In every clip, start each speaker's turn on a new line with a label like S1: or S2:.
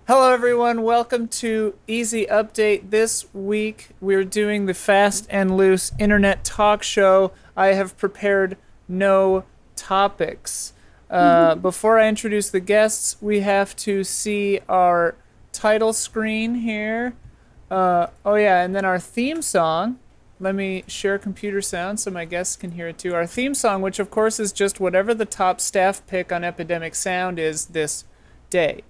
S1: Hello, everyone. Welcome to Easy Update. This week, we're doing the Fast and Loose Internet Talk Show. I have prepared no topics. Before I introduce the guests, we have to see our title screen here. And then our theme song. Let me share computer sound so my guests can hear it too. Our theme song, which of course is just whatever the top staff pick on Epidemic Sound is this day.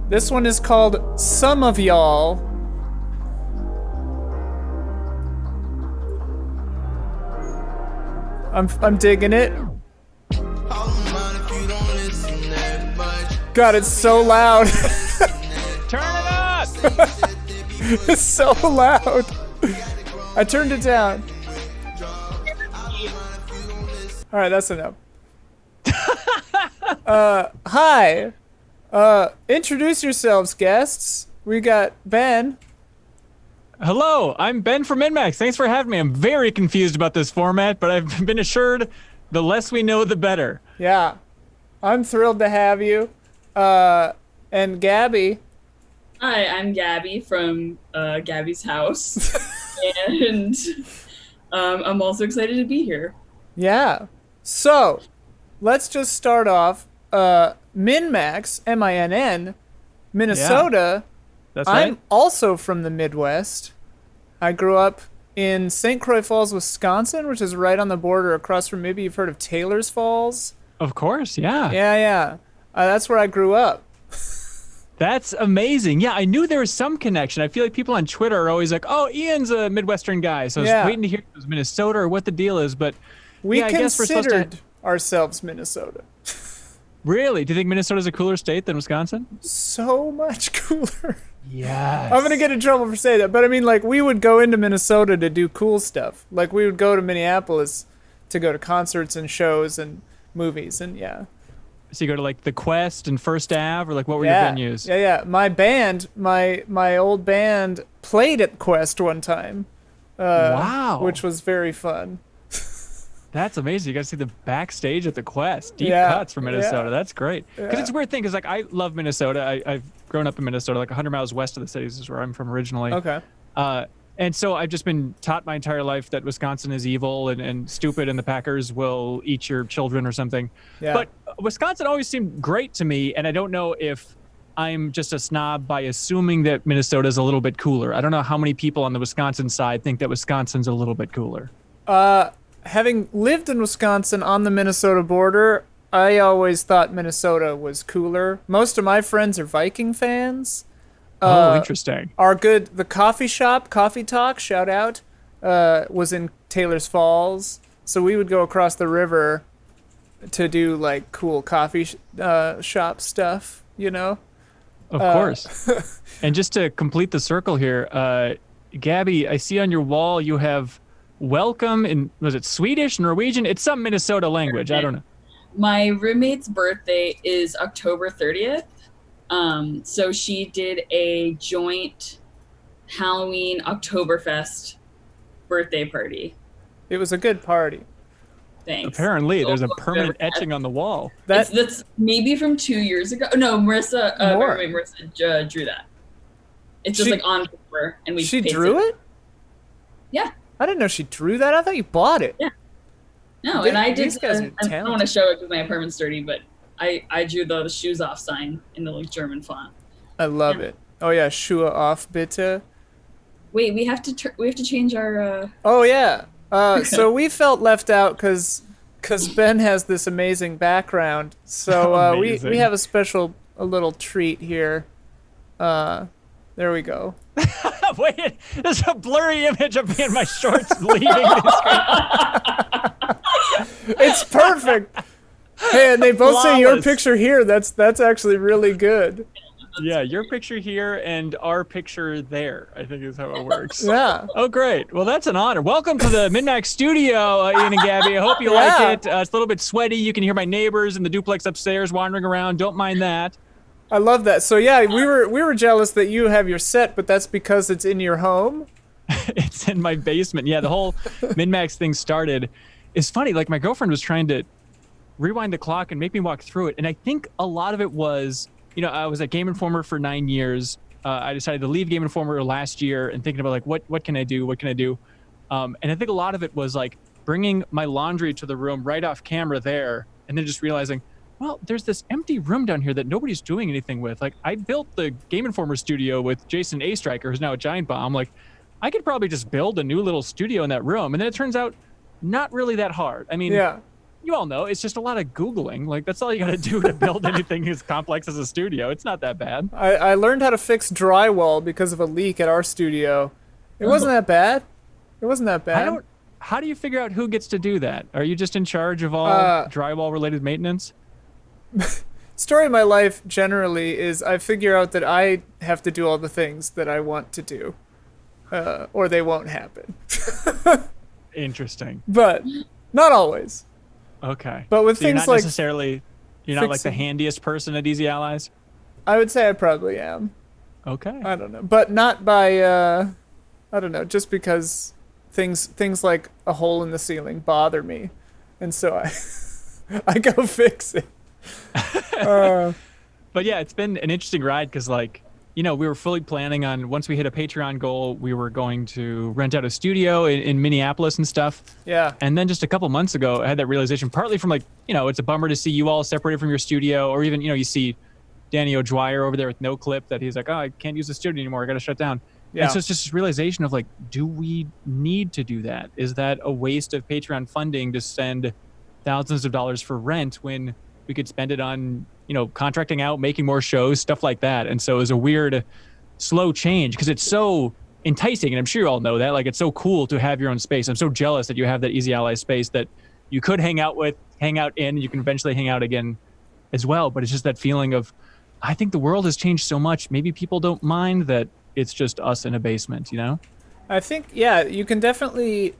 S1: This one is called Some of Y'all. I'm digging it. God, it's so loud.
S2: Turn it up!
S1: It's so loud. I turned it down. All right, that's enough. Hi. Introduce yourselves, guests. We got Ben.
S2: Hello, I'm Ben from MinnMax. Thanks for having me. I'm very confused about this format, but I've been assured the less we know, the better.
S1: Yeah. I'm thrilled to have you. And Gabby.
S3: Hi, I'm Gabby from Gabby's house. And I'm also excited to be here.
S1: Yeah. So, let's just start off. MinnMax, M-I-N-N, Minnesota.
S2: Yeah, that's right.
S1: I'm also from the Midwest. I grew up in St. Croix Falls, Wisconsin, which is right on the border across from, maybe you've heard of Taylor's Falls.
S2: Of course, yeah.
S1: Yeah. That's where I grew up.
S2: That's amazing. Yeah, I knew there was some connection. I feel like people on Twitter are always like, oh, Ian's a Midwestern guy. So I was waiting to hear if it was Minnesota or what the deal is. But
S1: we
S2: I guess we're supposed
S1: considered
S2: to...
S1: ourselves Minnesota.
S2: Really? Do you think Minnesota's a cooler state than Wisconsin?
S1: So much cooler.
S2: Yes.
S1: I'm going to get in trouble for saying that. But I mean, like, we would go into Minnesota to do cool stuff. Like, we would go to Minneapolis to go to concerts and shows and movies. And yeah.
S2: So you go to like the Quest and First Ave, or like what were your venues?
S1: Yeah. My band, my old band played at Quest one time.
S2: Wow.
S1: Which was very fun.
S2: That's amazing. You guys see the backstage at the Quest. Deep
S1: Yeah,
S2: cuts from Minnesota.
S1: yeah.
S2: That's great. Because it's a weird thing, because like I love Minnesota. I've grown up in Minnesota, like 100 miles west of the cities is where I'm from originally.
S1: Okay.
S2: And so I've just been taught my entire life that Wisconsin is evil and stupid and the Packers will eat your children or something.
S1: Yeah.
S2: But Wisconsin always seemed great to me, and I don't know if I'm just a snob by assuming that Minnesota is a little bit cooler. I don't know how many people on the Wisconsin side think that Wisconsin's a little bit cooler.
S1: Having lived in Wisconsin on the Minnesota border, I always thought Minnesota was cooler. Most of my friends are Viking fans.
S2: Oh, interesting.
S1: The coffee shop, Coffee Talk, shout out, was in Taylor's Falls. So we would go across the river to do like cool coffee shop stuff, you know?
S2: Of course. And just to complete the circle here, Gabby, I see on your wall you have welcome in, was it Swedish, Norwegian? It's some Minnesota language. I don't know.
S3: My roommate's birthday is October 30th. So she did a joint Halloween Oktoberfest birthday party.
S1: It was a good party.
S3: Thanks.
S2: Apparently, there's a permanent etching on the wall.
S3: That's maybe from 2 years ago. No, Marissa, my
S1: More.
S3: roommate Marissa drew that. It's just like on paper, and we
S1: She
S3: pasted
S1: drew it?
S3: Yeah.
S1: I didn't know she drew that. I thought you bought it.
S3: Yeah. No, and I did.
S1: These guys are
S3: I don't want
S1: talented.
S3: to show it because my apartment's dirty, but I drew the shoes off sign in the like German font.
S1: I love it. Oh yeah, Schuhe auf bitte.
S3: Wait, we have to change our.
S1: Oh yeah. So we felt left out because Ben has this amazing background. So we
S2: Amazing.
S1: have a little treat here. There we go.
S2: Wait, there's a blurry image of me in my shorts leaving the screen.
S1: It's perfect. Hey, and they both say your
S2: Flawless.
S1: picture here. That's actually really good.
S2: Yeah, your picture here and our picture there, I think is how it works.
S1: Yeah.
S2: Oh, great. Well, that's an honor. Welcome to the MinnMax studio, Ian and Gabby. I hope you
S1: Yeah.
S2: like it. It's a little bit sweaty. You can hear my neighbors in the duplex upstairs wandering around. Don't mind that.
S1: I love that. So yeah, we were jealous that you have your set, but that's because it's in your home.
S2: It's in my basement. Yeah, the whole MinnMax thing started. It's funny, like my girlfriend was trying to rewind the clock and make me walk through it. And I think a lot of it was I was at Game Informer for 9 years. I decided to leave Game Informer last year and thinking about like, what can I do? What can I do? And I think a lot of it was like bringing my laundry to the room right off camera there. And then just realizing, well, there's this empty room down here that nobody's doing anything with. Like I built the Game Informer studio with Jason A. Striker, who's now at Giant Bomb. Like I could probably just build a new little studio in that room. And then it turns out not really that hard. I mean,
S1: Yeah.
S2: you all know it's just a lot of Googling. Like that's all you got to do to build anything as complex as a studio. It's not that bad.
S1: I learned how to fix drywall because of a leak at our studio. It wasn't that bad. It wasn't that bad.
S2: How do you figure out who gets to do that? Are you just in charge of all drywall related maintenance?
S1: Story of my life generally is I figure out that I have to do all the things that I want to do, or they won't happen.
S2: Interesting.
S1: But not always.
S2: Okay.
S1: But with
S2: so you're
S1: things
S2: not
S1: like
S2: necessarily, you're not like the
S1: fixing-
S2: handiest person at Easy Allies?
S1: I would say I probably am.
S2: Okay.
S1: I don't know, but not by I don't know, just because things like a hole in the ceiling bother me, and so I go fix it.
S2: But yeah, it's been an interesting ride because like, we were fully planning on once we hit a Patreon goal, we were going to rent out a studio in Minneapolis and stuff.
S1: Yeah.
S2: And then just a couple months ago, I had that realization, partly from like, it's a bummer to see you all separated from your studio, or even, you see Danny O'Dwyer over there with no clip that he's like, oh, I can't use the studio anymore. I got to shut down.
S1: Yeah.
S2: And so it's just this realization of like, do we need to do that? Is that a waste of Patreon funding to spend thousands of dollars for rent when we could spend it on, contracting out, making more shows, stuff like that. And so it was a weird, slow change because it's so enticing. And I'm sure you all know that. Like, it's so cool to have your own space. I'm so jealous that you have that Easy Ally space that you could hang out in, you can eventually hang out again as well. But it's just that feeling of, I think the world has changed so much. Maybe people don't mind that it's just us in a basement,
S1: I think, yeah, you can definitely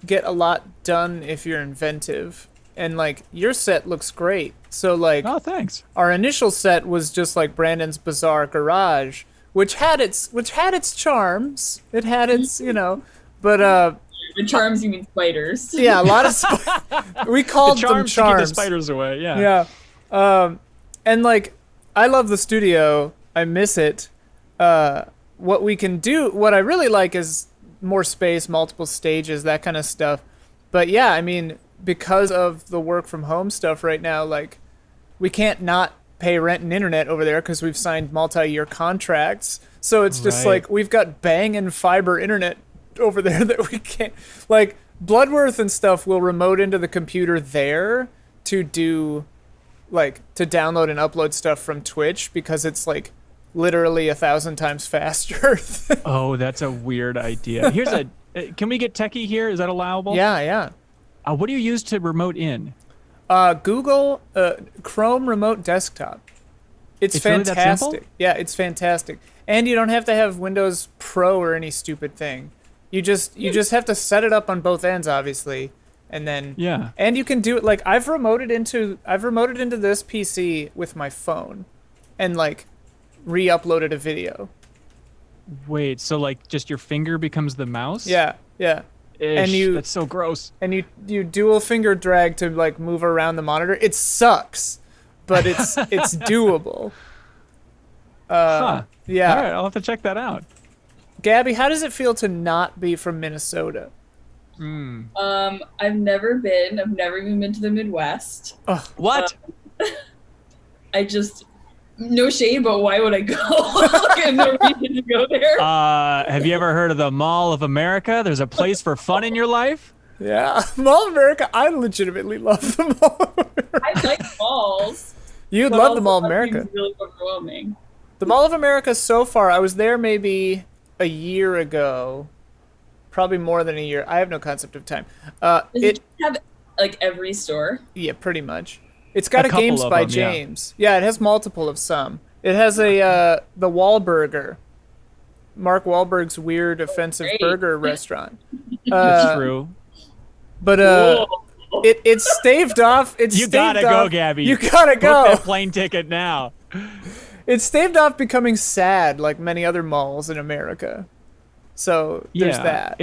S1: get a lot done if you're inventive. And like your set looks great. So like,
S2: oh, thanks.
S1: Our initial set was just like Brandon's bizarre garage, which had its charms. It had its, but
S3: The charms, you mean spiders?
S1: yeah, a lot of we called them
S2: To keep the
S1: charms.
S2: spiders away. Yeah.
S1: Yeah. And like, I love the studio. I miss it. What we can do, what I really like is more space, multiple stages, that kind of stuff. But yeah, I mean, because of the work from home stuff right now, like, we can't not pay rent and internet over there because we've signed multi-year contracts. So it's just
S2: Right.
S1: like, we've got banging fiber internet over there that we can't, like, Bloodworth and stuff will remote into the computer there to do, like, to download and upload stuff from Twitch because it's like literally 1,000 times faster.
S2: Oh, that's a weird idea. Here's can we get techie here? Is that allowable?
S1: Yeah.
S2: What do you use to remote in?
S1: Google Chrome Remote Desktop. It's
S2: really that
S1: fantastic.
S2: simple?
S1: Yeah, it's fantastic. And you don't have to have Windows Pro or any stupid thing. You just have to set it up on both ends, obviously, and then
S2: Yeah.
S1: And you can do it like I've remoted into this PC with my phone, and like re-uploaded a video.
S2: Wait, so like just your finger becomes the mouse?
S1: Yeah.
S2: Ish, that's so gross.
S1: And you dual finger drag to like move around the monitor. It sucks, but it's doable.
S2: Huh.
S1: Yeah.
S2: All right, I'll have to check that out.
S1: Gabby, how does it feel to not be from Minnesota?
S3: I've never been. I've never even been to the Midwest.
S2: What?
S3: I just, no shade, but why would I go? I have no reason to go there.
S2: Have you ever heard of the Mall of America? There's a place for fun in your life?
S1: Yeah, Mall of America. I legitimately love the Mall of America.
S3: I like malls.
S1: You'd
S3: but
S1: love the
S3: also
S1: Mall of
S3: that
S1: America.
S3: seems really overwhelming.
S1: The Mall of America so far, I was there maybe a year ago. Probably more than a year. I have no concept of time.
S3: Does it have like every store?
S1: Yeah, pretty much. It's got a
S2: couple
S1: Games
S2: of
S1: by
S2: them, yeah.
S1: James. Yeah, it has multiple of some. It has the Wahlburger. Mark Wahlberg's weird, offensive
S3: Great.
S1: burger restaurant.
S2: That's true.
S1: But
S3: Cool.
S1: it's staved off.
S2: You gotta go, Gabby.
S1: You gotta
S2: Book
S1: go.
S2: that plane ticket now.
S1: It's staved off becoming sad, like many other malls in America. So there's that.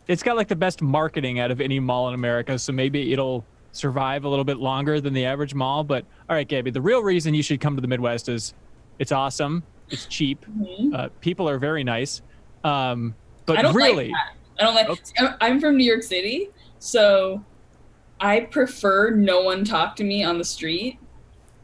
S2: It's got like the best marketing out of any mall in America, so maybe it'll survive a little bit longer than the average mall. But all right, Gabby, the real reason you should come to the Midwest is It's awesome. It's cheap. People are very nice. But
S3: I don't
S2: really,
S3: like that. I don't like. I'm from New York City, so I prefer no one talk to me on the street.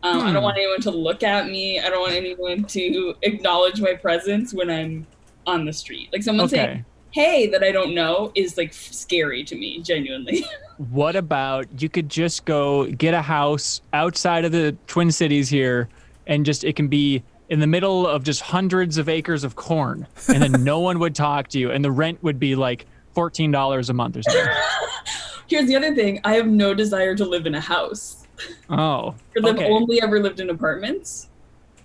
S3: I don't want anyone to look at me. I don't want anyone to acknowledge my presence when I'm on the street. Like someone saying, "Hey," that I don't know is like scary to me, genuinely.
S2: What about you could just go get a house outside of the Twin Cities here, and just it can be in the middle of just hundreds of acres of corn, and then no one would talk to you, and the rent would be like $14 a month or something.
S3: Here's the other thing. I have no desire to live in a house.
S2: Oh,
S3: because I've only ever lived in apartments.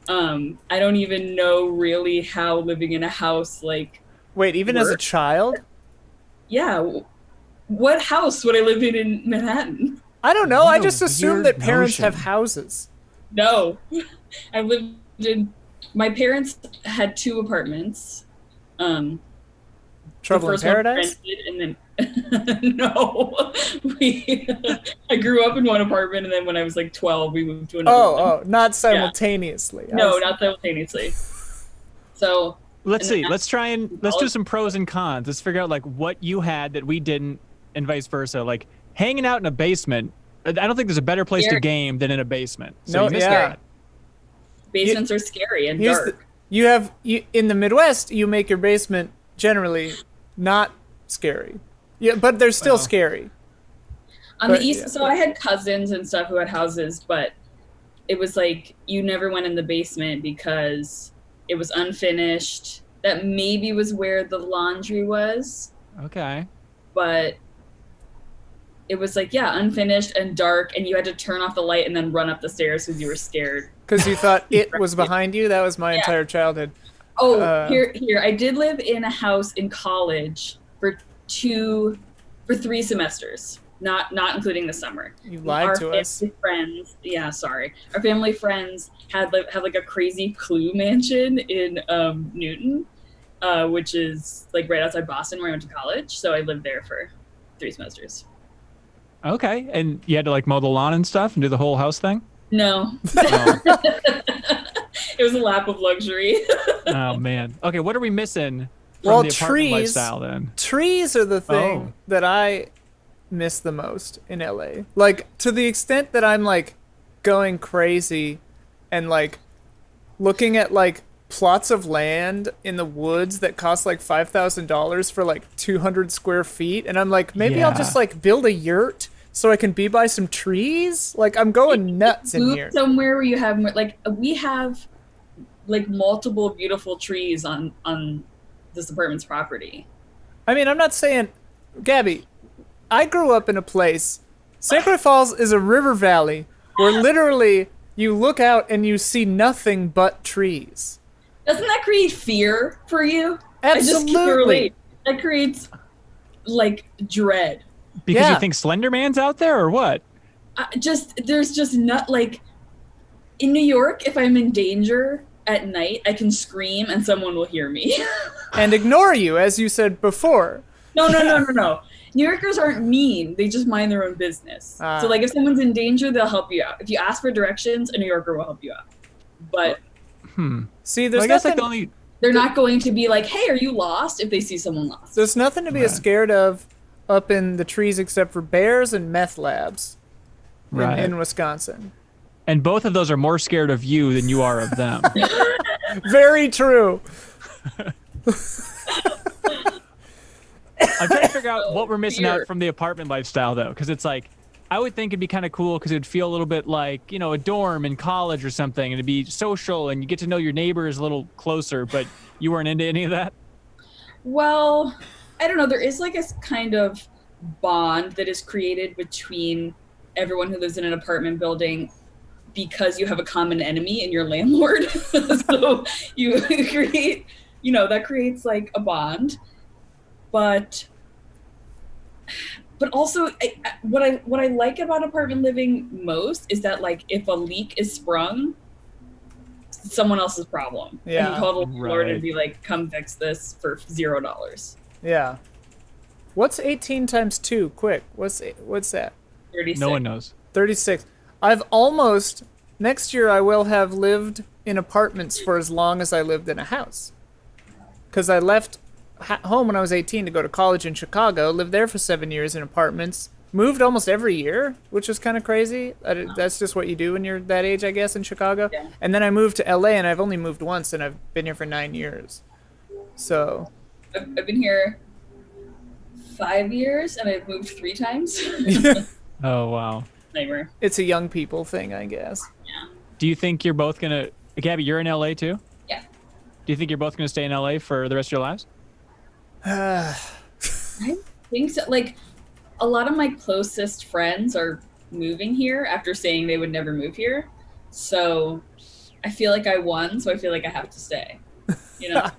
S3: I don't even know really how living in a house like.
S1: Wait, even
S3: works.
S1: as a child?
S3: Yeah. What house would I live in Manhattan?
S1: I don't know.
S2: What
S1: I
S2: a
S1: just assume
S2: weird
S1: that parents
S2: notion.
S1: have houses.
S3: No. I lived in. My parents had 2 apartments.
S1: Trouble
S3: the
S1: in
S3: first one
S1: Paradise?
S3: rented, and then no, I grew up in one apartment, and then when I was like 12, we moved to another one.
S1: Oh, not simultaneously.
S3: No, not simultaneously. So
S2: let's see. Let's do some pros and cons. Let's figure out like what you had that we didn't, and vice versa. Like hanging out in a basement. I don't think there's a better place to game than in a basement. So you missed that.
S3: Basements are scary and dark.
S1: You in the Midwest, you make your basement generally not scary. Yeah, but they're still scary.
S3: On the East, so I had cousins and stuff who had houses, but it was like you never went in the basement because it was unfinished. That maybe was where the laundry was.
S2: Okay.
S3: But it was like, unfinished and dark, and you had to turn off the light and then run up the stairs because you were scared.
S1: Because you thought it was behind you? That was my entire childhood.
S3: Oh, here. I did live in a house in college for 3 semesters, not including the summer.
S1: You lied to us.
S3: Our family friends, sorry. Our family friends had like a crazy Clue mansion in Newton, which is like right outside Boston where I went to college. So I lived there for 3 semesters.
S2: Okay, and you had to like mow the lawn and stuff and do the whole house thing?
S3: No. It was a lap of luxury.
S2: Oh man. Okay, what are we missing
S1: Well,
S2: from the apartment lifestyle then?
S1: Trees are the thing that I miss the most in LA. Like to the extent that I'm like going crazy and like looking at like plots of land in the woods that cost like $5,000 for like 200 square feet, and I'm like, maybe I'll just like build a yurt so I can be by some trees. Like I'm going nuts in here.
S3: Somewhere where you have like we have like multiple beautiful trees on this apartment's property.
S1: I mean, I'm not saying, Gabby, I grew up in a place, Sacred Falls is a river valley where literally you look out and you see nothing but trees.
S3: Doesn't that create fear for you?
S1: Absolutely.
S3: That creates like dread.
S2: Because you think Slender Man's out there or what?
S3: There's just not like in New York, if I'm in danger at night, I can scream and someone will hear me.
S1: And ignore you, as you said before.
S3: No. New Yorkers aren't mean. They just mind their own business. So like if someone's in danger, they'll help you out. If you ask for directions, a New Yorker will help you out. But
S1: see, there's
S2: I guess
S1: nothing,
S2: like
S3: they're not going to be like, hey, are you lost? If they see someone lost.
S1: there's nothing to be scared of up in the trees except for bears and meth labs in Wisconsin.
S2: And both of those are more scared of you than you are of them.
S1: Very true.
S2: I'm trying to figure out what we're missing out from the apartment lifestyle, though, because it's like, I would think it'd be kind of cool because it'd feel a little bit like, you know, a dorm in college or something, and it'd be social, and you get to know your neighbors a little closer, but you weren't into any of that?
S3: Well, I don't know. There is like a kind of bond that is created between everyone who lives in an apartment building because you have a common enemy in your landlord. So you create, that creates like a bond. But also, what I like about apartment living most is that like if a leak is sprung, it's someone else's problem.
S1: Yeah.
S3: And you call the landlord and be like, "Come fix this for $0."
S1: Yeah. What's 18 times 2? Quick. What's that?
S3: 36.
S2: No one knows.
S1: 36. Next year I will have lived in apartments for as long as I lived in a house. Because I left home when I was 18 to go to college in Chicago, lived there for 7 years in apartments, moved almost every year, which is kind of crazy. That's just what you do when you're that age, I guess, in Chicago.
S3: Yeah.
S1: And then I moved to LA, and I've only moved once, and I've been here for 9 years. So
S3: I've been here 5 years, and I've moved 3 times.
S2: Oh, wow.
S3: Nightmare.
S1: it's a young people thing, I guess.
S2: Do you think you're both going to... Gabby, you're in LA too?
S3: Yeah.
S2: Do you think you're both going to stay in LA for the rest of your lives?
S3: I think so. Like, a lot of my closest friends are moving here after saying they would never move here. So I feel like I won, so I feel like I have to stay. You know?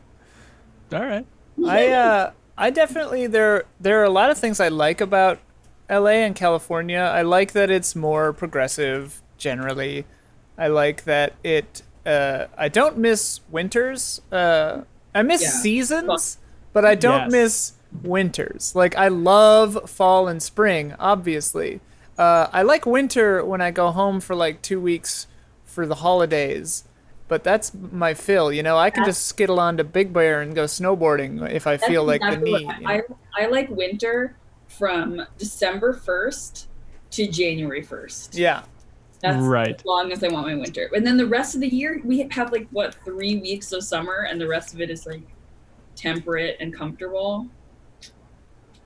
S2: All right.
S1: I definitely there are a lot of things I like about LA and California. I like that it's more progressive generally. I like that it I don't miss winters. I miss seasons, but I don't miss winters. Like, I love fall and spring, obviously. I like winter when I go home for like 2 weeks for the holidays. But that's my fill, you know. I can just skittle on to Big Bear and go snowboarding if I feel like the need.
S3: I like winter from December 1st to January 1st.
S1: Yeah.
S3: That's
S2: right.
S3: as long as I want my winter. And then the rest of the year, we have like, 3 weeks of summer, and the rest of it is like temperate and comfortable.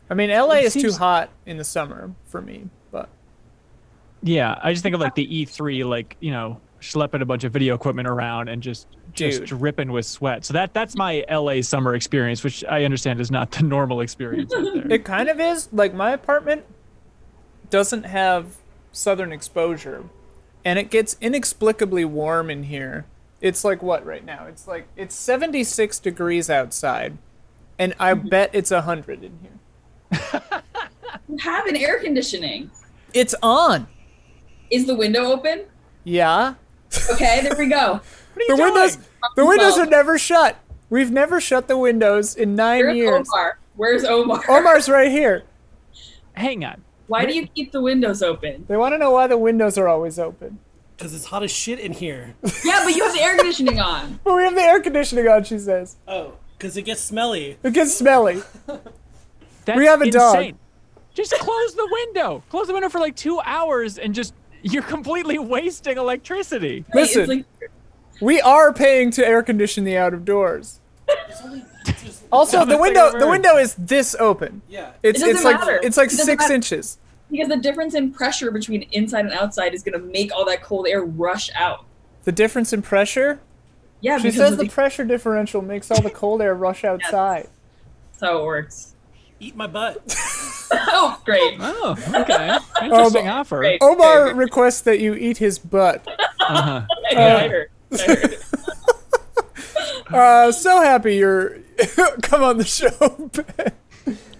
S1: I mean, LA is too hot in the summer for me, but.
S2: Yeah, I just think of like the E3, like, you know, schlepping a bunch of video equipment around and just dripping with sweat. So that's my LA summer experience, which I understand is not the normal experience out there.
S1: It kind of is. Like, my apartment doesn't have southern exposure, and it gets inexplicably warm in here. It's like what right now? It's 76 degrees outside, and I bet it's 100 in here.
S3: You have an air conditioning.
S1: It's on.
S3: Is the window open?
S1: Yeah.
S3: Okay, there we go.
S1: The windows are never shut. We've never shut the windows in 9 years.
S3: Omar? Where's Omar?
S1: Omar's right here.
S2: Hang on.
S3: Why do you keep the windows open?
S1: They want to know why the windows are always open.
S4: Because it's hot as shit in here.
S3: Yeah, but you have the air conditioning on.
S1: But we have the air conditioning on, she says.
S4: Oh, because it gets smelly.
S1: It gets smelly.
S2: That's
S1: We have a dog.
S2: insane. Just close the window. Close the window for like 2 hours and just... You're completely wasting electricity.
S1: Listen,
S3: It's like,
S1: we are paying to air condition the out of doors. Also, the window is this open.
S4: Yeah.
S1: It's
S3: doesn't matter.
S1: it's like
S3: It doesn't
S1: 6
S3: matter.
S1: inches.
S3: because the difference in pressure between inside and outside is going to make all that cold air rush out.
S1: The difference in pressure?
S3: Yeah,
S1: She
S3: because
S1: says
S3: of
S1: the pressure differential makes all the cold air rush outside.
S3: that's how it works.
S4: Eat my butt.
S3: Oh, great.
S2: Oh, okay. Interesting offer.
S3: Great.
S1: Omar requests that you eat his butt.
S2: Uh-huh.
S3: I heard.
S1: So happy you're come on the show.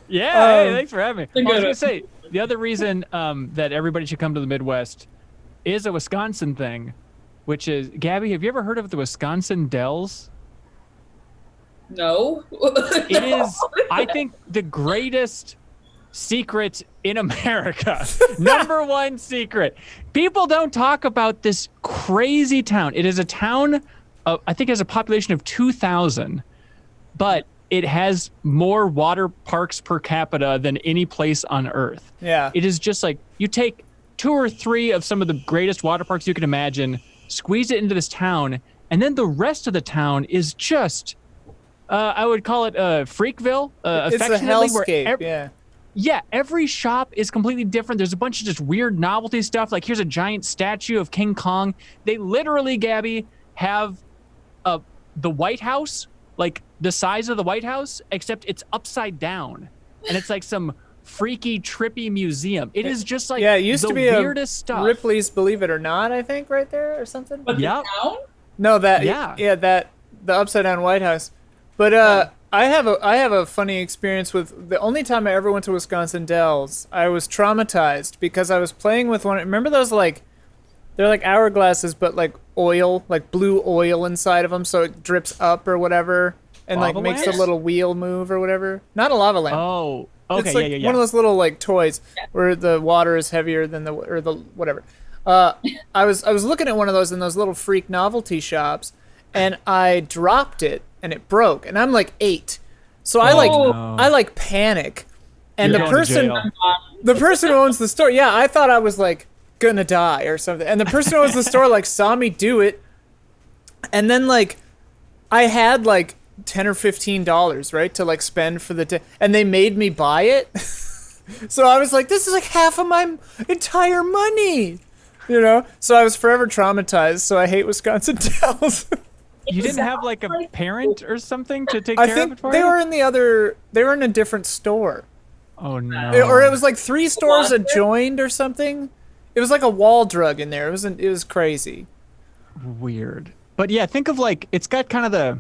S2: Yeah, hey, thanks for having me.
S3: Thank
S2: I was
S3: you.
S2: going to say, the other reason that everybody should come to the Midwest is a Wisconsin thing, which is, Gabby, have you ever heard of the Wisconsin Dells?
S3: No.
S2: It is, I think, the greatest secret in America. Number one secret. People don't talk about this crazy town. It is a town, I think it has a population of 2,000, but it has more water parks per capita than any place on Earth.
S1: Yeah.
S2: It is just like, you take 2 or 3 of some of the greatest water parks you can imagine, squeeze it into this town, and then the rest of the town is just... I would call it Freakville,
S1: It's a
S2: affectionately.
S1: hellscape,
S2: Yeah, every shop is completely different. There's a bunch of just weird novelty stuff. Like, here's a giant statue of King Kong. They literally, Gabby, have the White House, like the size of the White House, except it's upside down. And it's like some freaky, trippy museum. It is just like
S1: Yeah, it used
S2: the
S1: to be
S2: weirdest stuff.
S1: Ripley's Believe It or Not, I think, right there or something.
S3: But
S2: Yep.
S3: the town?
S1: No, that
S2: Yeah.
S1: the upside down White House. But I have a funny experience with the only time I ever went to Wisconsin Dells. I was traumatized because I was playing with one. Remember those they're like hourglasses, but like oil, like blue oil inside of them, so it drips up or whatever, and
S2: Lava
S1: like makes
S2: lamps?
S1: a little wheel move or whatever. Not a lava lamp.
S2: Oh, okay,
S1: It's like
S2: yeah.
S1: one of those little like toys where the water is heavier than the whatever. I was looking at one of those in those little freak novelty shops, and I dropped it and it broke, and I'm like 8, so I like panic, and
S2: You're going to jail.
S1: the person who owns the store, yeah, I thought I was like gonna die or something, and the person who owns the store like saw me do it, and then like I had like $10 or $15, right, to like spend for the day, and they made me buy it. So I was like, this is like half of my entire money, you know? So I was forever traumatized, so I hate Wisconsin Dells.
S2: You didn't have like a parent or something to take
S1: I
S2: care of
S1: think
S2: it for
S1: they
S2: you?
S1: they were in a different store.
S2: Oh no.
S1: Or it was like 3 stores adjoined or something. It was like a wall drug in there. It was crazy.
S2: Weird. But yeah, think of like, it's got kind of the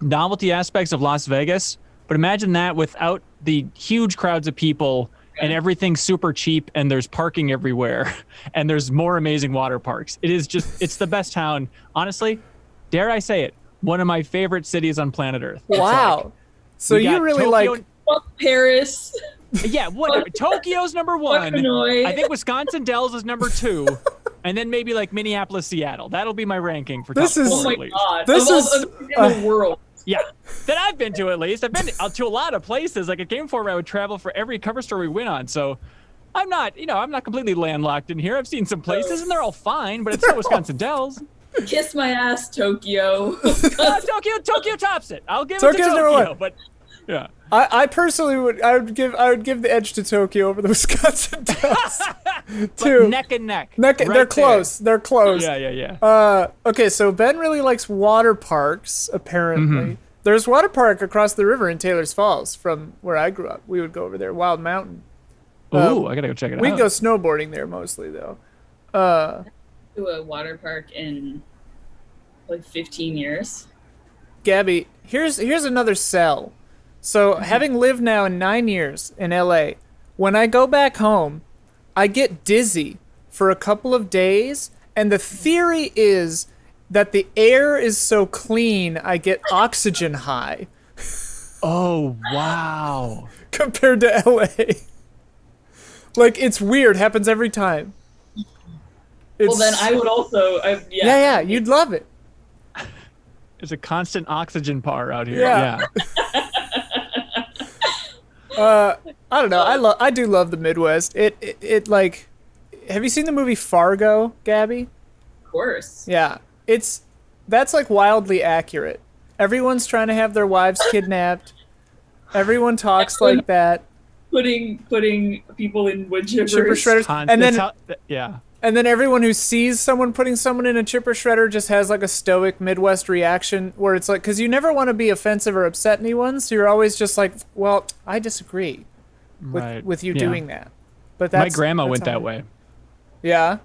S2: novelty aspects of Las Vegas, but imagine that without the huge crowds of people and everything super cheap, and there's parking everywhere and there's more amazing water parks. It's the best town. Honestly, dare I say it, one of my favorite cities on planet Earth.
S1: Wow. So
S2: we
S1: you
S2: got
S1: really
S2: Tokyo-
S1: like...
S3: Fuck Paris.
S2: Yeah, whatever. Tokyo's number 1.
S3: Hanoi.
S2: I think Wisconsin Dells is number 2. And then maybe like Minneapolis, Seattle. That'll be my ranking for
S1: This
S2: top
S1: is-
S2: 4
S3: Oh my
S2: at least.
S3: god.
S1: This
S3: of all
S1: is-
S3: in the world.
S2: Yeah, that I've been to at least. I've been to a lot of places. Like at Game Informer, I would travel for every cover story we went on. So I'm not completely landlocked in here. I've seen some places and they're all fine, but it's still Wisconsin Dells.
S3: Kiss my ass, Tokyo.
S2: Tokyo tops it. I'll give
S1: Tokyo's
S2: it to
S1: number
S2: Tokyo,
S1: 1.
S2: but yeah.
S1: I personally would give the edge to Tokyo over the Wisconsin Dells.
S2: But neck and neck. Right
S1: They're
S2: there.
S1: close. They're close.
S2: Yeah.
S1: Okay, so Ben really likes water parks, apparently.
S2: Mm-hmm.
S1: There's water park across the river in Taylor's Falls from where I grew up. We would go over there, Wild Mountain.
S2: Ooh, I gotta go check it out.
S1: We'd go snowboarding there mostly, though.
S3: To a water park in like 15 years.
S1: Gabby, here's another sell. So, having lived now in 9 years in LA, when I go back home, I get dizzy for a couple of days, and the theory is that the air is so clean, I get oxygen high
S2: Oh wow.
S1: compared to LA. Like, it's weird, happens every time.
S3: Well, then I would also.
S1: Yeah, you'd love it.
S2: There's a constant oxygen par out here.
S1: Yeah. I don't know. I do love the Midwest. It like, have you seen the movie Fargo, Gabby?
S3: Of course.
S1: Yeah, that's like wildly accurate. Everyone's trying to have their wives kidnapped. Everyone talks like that.
S3: Putting people in wood chippers.
S1: Chipper shredders, and then
S2: yeah.
S1: and then everyone who sees someone putting someone in a chipper shredder just has like a stoic Midwest reaction where it's like, because you never want to be offensive or upset anyone, so you're always just like, well, I disagree with you doing that. But
S2: my grandma went that way.
S1: Yeah.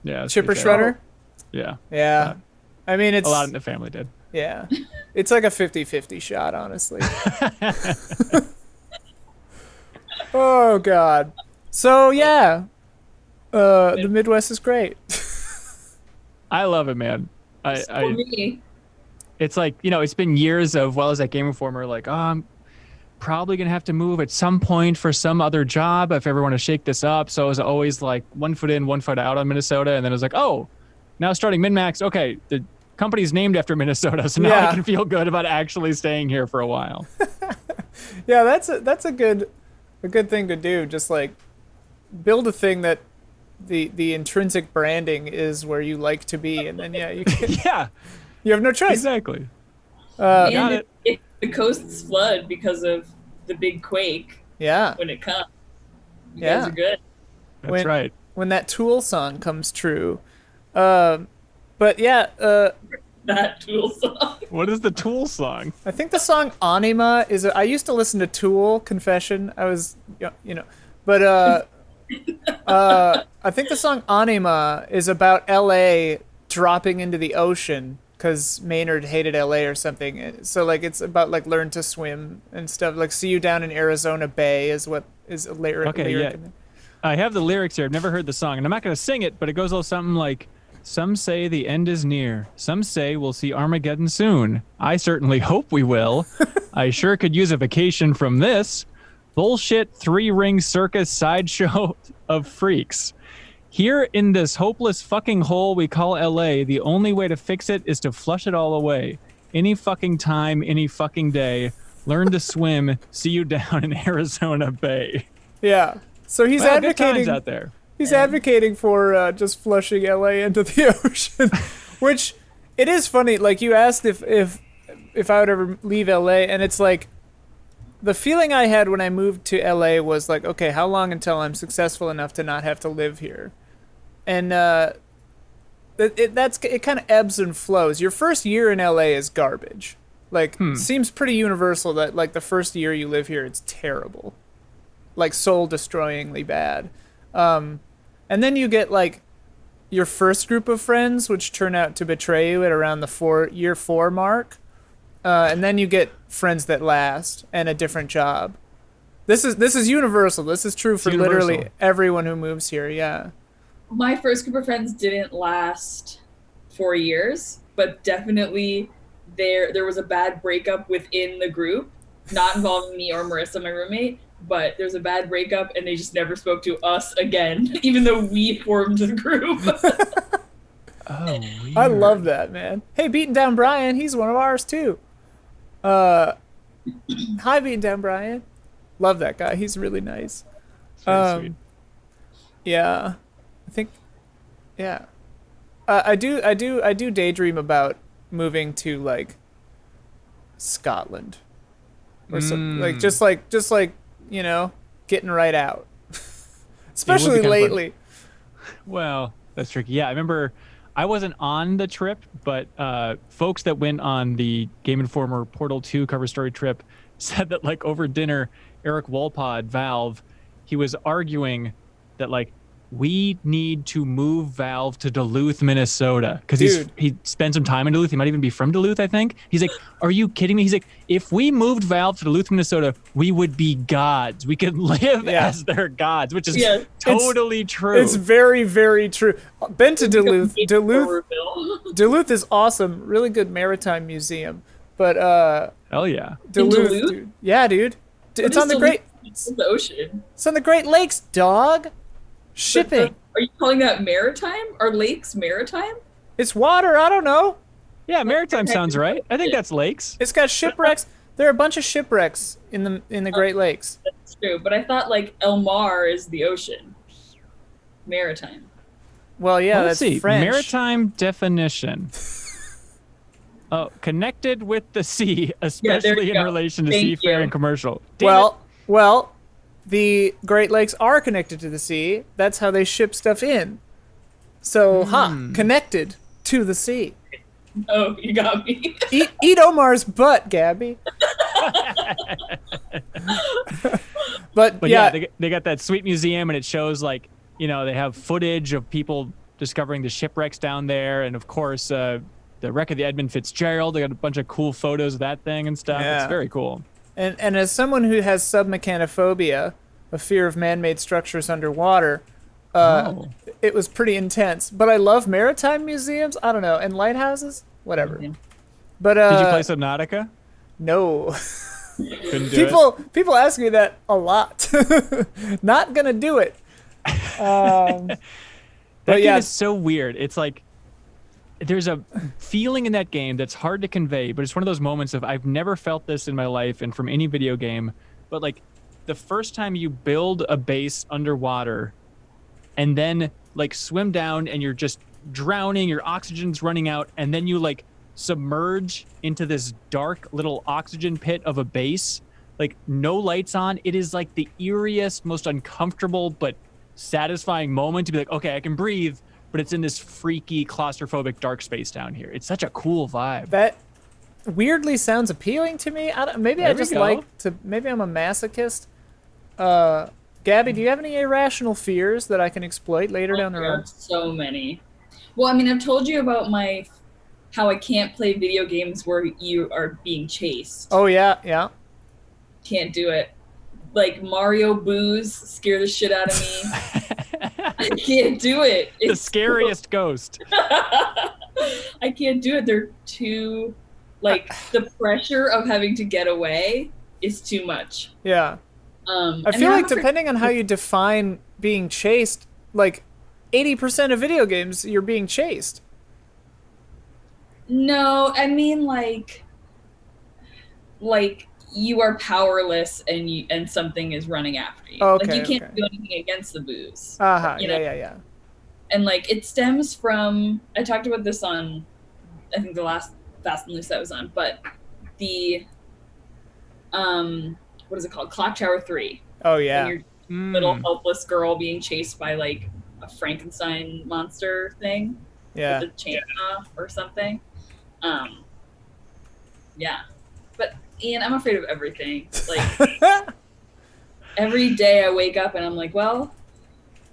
S2: Yeah.
S1: Chipper shredder.
S2: Yeah.
S1: Yeah. I mean, it's
S2: a lot in the family did.
S1: Yeah. It's like a 50-50 shot, honestly. Oh God. So yeah, the Midwest is great.
S2: I love it, man.
S3: For me.
S2: It's like, it's been years of, well, as that Game Informer, like, oh, I'm probably gonna have to move at some point for some other job if I ever want to shake this up. So I was always like 1 foot in, 1 foot out on Minnesota, and then I was like, oh, now starting MinnMax. Okay, the company's named after Minnesota, so now I can feel good about actually staying here for a while.
S1: Yeah, that's a good thing to do. Just like build a thing that the intrinsic branding is where you like to be, and then you can, you have no choice.
S2: Exactly.
S3: And if the coasts flood because of the big quake, when it comes, you guys are good.
S2: That's right.
S1: When that Tool song comes true. But yeah,
S3: that Tool song.
S2: What is the Tool song?
S1: I think the song Anima is. I used to listen to Tool. Confession. I was, but I think the song Anima is about L.A. dropping into the ocean because Maynard hated L.A. or something. So like it's about like learn to swim and stuff. Like see you down in Arizona Bay is what is a lyric.
S2: Okay, yeah. I have the lyrics here. I've never heard the song, and I'm not going to sing it, but it goes a little something like, some say the end is near. Some say we'll see Armageddon soon. I certainly hope we will. I sure could use a vacation from this bullshit 3-ring circus sideshow of freaks. Here in this hopeless fucking hole we call LA, the only way to fix it is to flush it all away. Any fucking time, any fucking day. Learn to swim. See you down in Arizona Bay.
S1: Yeah. So he's
S2: Well, good times
S1: advocating
S2: out there.
S1: He's advocating for just flushing LA into the ocean, which it is funny. Like you asked if I would ever leave LA, and it's like the feeling I had when I moved to LA was like, okay, how long until I'm successful enough to not have to live here? And it kind of ebbs and flows. Your first year in LA is garbage. Like seems pretty universal that like the first year you live here, it's terrible, like soul destroyingly bad. And then you get like your first group of friends, which turn out to betray you at around the year 4 mark. And then you get friends that last and a different job. This is universal. This is true for literally everyone who moves here. Yeah.
S3: My first group of friends didn't last 4 years, but definitely there was a bad breakup within the group, not involving me or Marissa, my roommate, but there's a bad breakup and they just never spoke to us again, even though we formed the group.
S2: Oh, weird.
S1: I love that, man. Hey, Beaten Down Brian, he's one of ours too. Hi, Beaten Down Brian. Love that guy. He's really nice.
S2: Very sweet.
S1: Yeah, I think. Yeah, I do daydream about moving to like Scotland or something, like just like you know, getting right out. Especially lately.
S2: Well, that's tricky. Yeah, I remember I wasn't on the trip, but folks that went on the Game Informer Portal 2 cover story trip said that like over dinner, Eric Walpod, Valve, he was arguing that like we need to move Valve to Duluth, Minnesota, because he spent some time in Duluth. He might even be from Duluth, I think. He's like, are you kidding me? He's like, if we moved Valve to Duluth, Minnesota, we would be gods. We could live as their gods, which is totally true.
S1: It's very, very true. Been to Duluth. Duluth is awesome. Really good maritime museum. But
S2: hell yeah,
S1: Duluth, dude. Yeah, dude. It's on the Great.
S3: It's the ocean.
S1: It's on the Great Lakes, dog. Shipping.
S3: Are you calling that maritime? Are lakes maritime?
S1: It's water. I don't know.
S2: Yeah, maritime sounds right. I think that's lakes.
S1: It's got shipwrecks. There are a bunch of shipwrecks in the Great Lakes.
S3: That's true, but I thought like Elmar is the ocean. Maritime.
S1: Well, yeah,
S2: Let's
S1: that's
S2: see.
S1: French.
S2: Maritime definition. Oh, connected with the sea, especially in relation to seafaring and commercial.
S1: Well, the Great Lakes are connected to the sea. That's how they ship stuff in. So, connected to the sea.
S3: Oh, you got me.
S1: Eat Omar's butt, Gabby. But yeah,
S2: they got that sweet museum, and it shows like, you know, they have footage of people discovering the shipwrecks down there, and of course the wreck of the Edmund Fitzgerald. They got a bunch of cool photos of that thing and stuff.
S1: Yeah.
S2: It's very cool.
S1: And as someone who has submechanophobia, a fear of man-made structures underwater, it was pretty intense. But I love maritime museums. I don't know, and lighthouses, whatever.
S3: Yeah.
S1: But
S2: did you play Subnautica?
S1: No.
S2: Couldn't do it.
S1: People ask me that a lot. Not gonna do it.
S2: That game is so weird. It's like there's a feeling in that game that's hard to convey, but it's one of those moments of I've never felt this in my life and from any video game. But like the first time you build a base underwater and then like swim down and you're just drowning, your oxygen's running out, and then you like submerge into this dark little oxygen pit of a base, like no lights on. It is like the eeriest, most uncomfortable but satisfying moment to be like, okay, I can breathe, but it's in this freaky claustrophobic dark space down here. It's such a cool vibe.
S1: That weirdly sounds appealing to me. Maybe I'm a masochist. Gabby, do you have any irrational fears that I can exploit later down the road?
S3: So many. Well, I mean, I've told you about how I can't play video games where you are being chased.
S1: Oh yeah.
S3: Can't do it. Like Mario boos scare the shit out of me. I can't do it.
S2: It's the scariest ghost.
S3: I can't do it. They're too, like, the pressure of having to get away is too much.
S1: Yeah. I feel like depending on how you define being chased, like 80% of video games, you're being chased.
S3: No, I mean like you are powerless and something is running after you.
S1: Okay,
S3: like you can't
S1: okay.
S3: do anything against the booze.
S1: Uh-huh,
S3: you know?
S1: yeah.
S3: And like it stems from, I talked about this on I think the last Fast and Loose that was on, but the what is it called? Clock Tower 3.
S1: Oh, yeah.
S3: When you're little helpless girl being chased by like a Frankenstein monster thing.
S1: Yeah.
S3: With a chainsaw or something. Yeah. But Ian, I'm afraid of everything. Like every day I wake up and I'm like, well,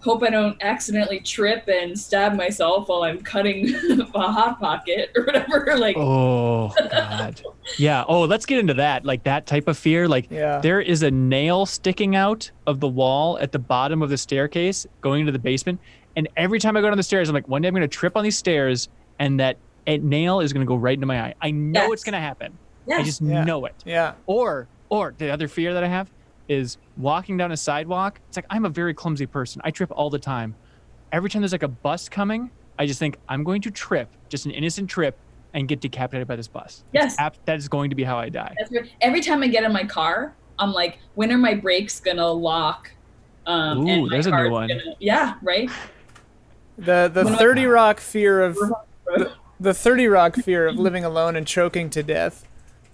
S3: hope I don't accidentally trip and stab myself while I'm cutting a Hot Pocket or whatever. Like,
S2: Oh, God. Yeah. Oh, let's get into that. Like that type of fear. Like there is a nail sticking out of the wall at the bottom of the staircase going into the basement. And every time I go down the stairs, I'm like, one day I'm going to trip on these stairs and that nail is going to go right into my eye. I know it's going to happen. I just know it.
S1: Yeah.
S2: Or the other fear that I have is walking down a sidewalk. It's like, I'm a very clumsy person. I trip all the time. Every time there's like a bus coming, I just think I'm going to trip, just an innocent trip, and get decapitated by this bus.
S3: Yes.
S2: That is going to be how I die.
S3: That's right. Every time I get in my car, I'm like, when are my brakes going to lock?
S2: Ooh, there's a new one.
S3: Yeah, right?
S1: The 30 Rock fear of the 30 Rock fear of living alone and choking to death.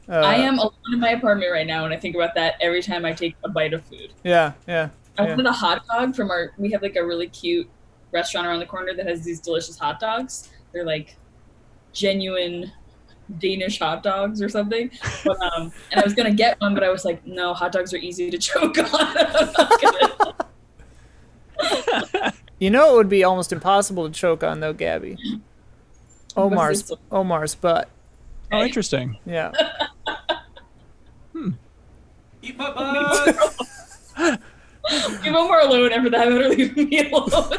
S3: I am alone in my apartment right now, and I think about that every time I take a bite of food.
S1: Yeah.
S3: I wanted a hot dog from we have like a really cute restaurant around the corner that has these delicious hot dogs. They're like genuine Danish hot dogs or something. But, and I was going to get one, but I was like, no, hot dogs are easy to choke on. I'm not gonna.
S1: You know it would be almost impossible to choke on, though, Gabby? Omar's butt.
S2: Oh, interesting.
S1: Yeah.
S4: Eat my butt.
S3: Leave Omar alone after that. Better leave me alone.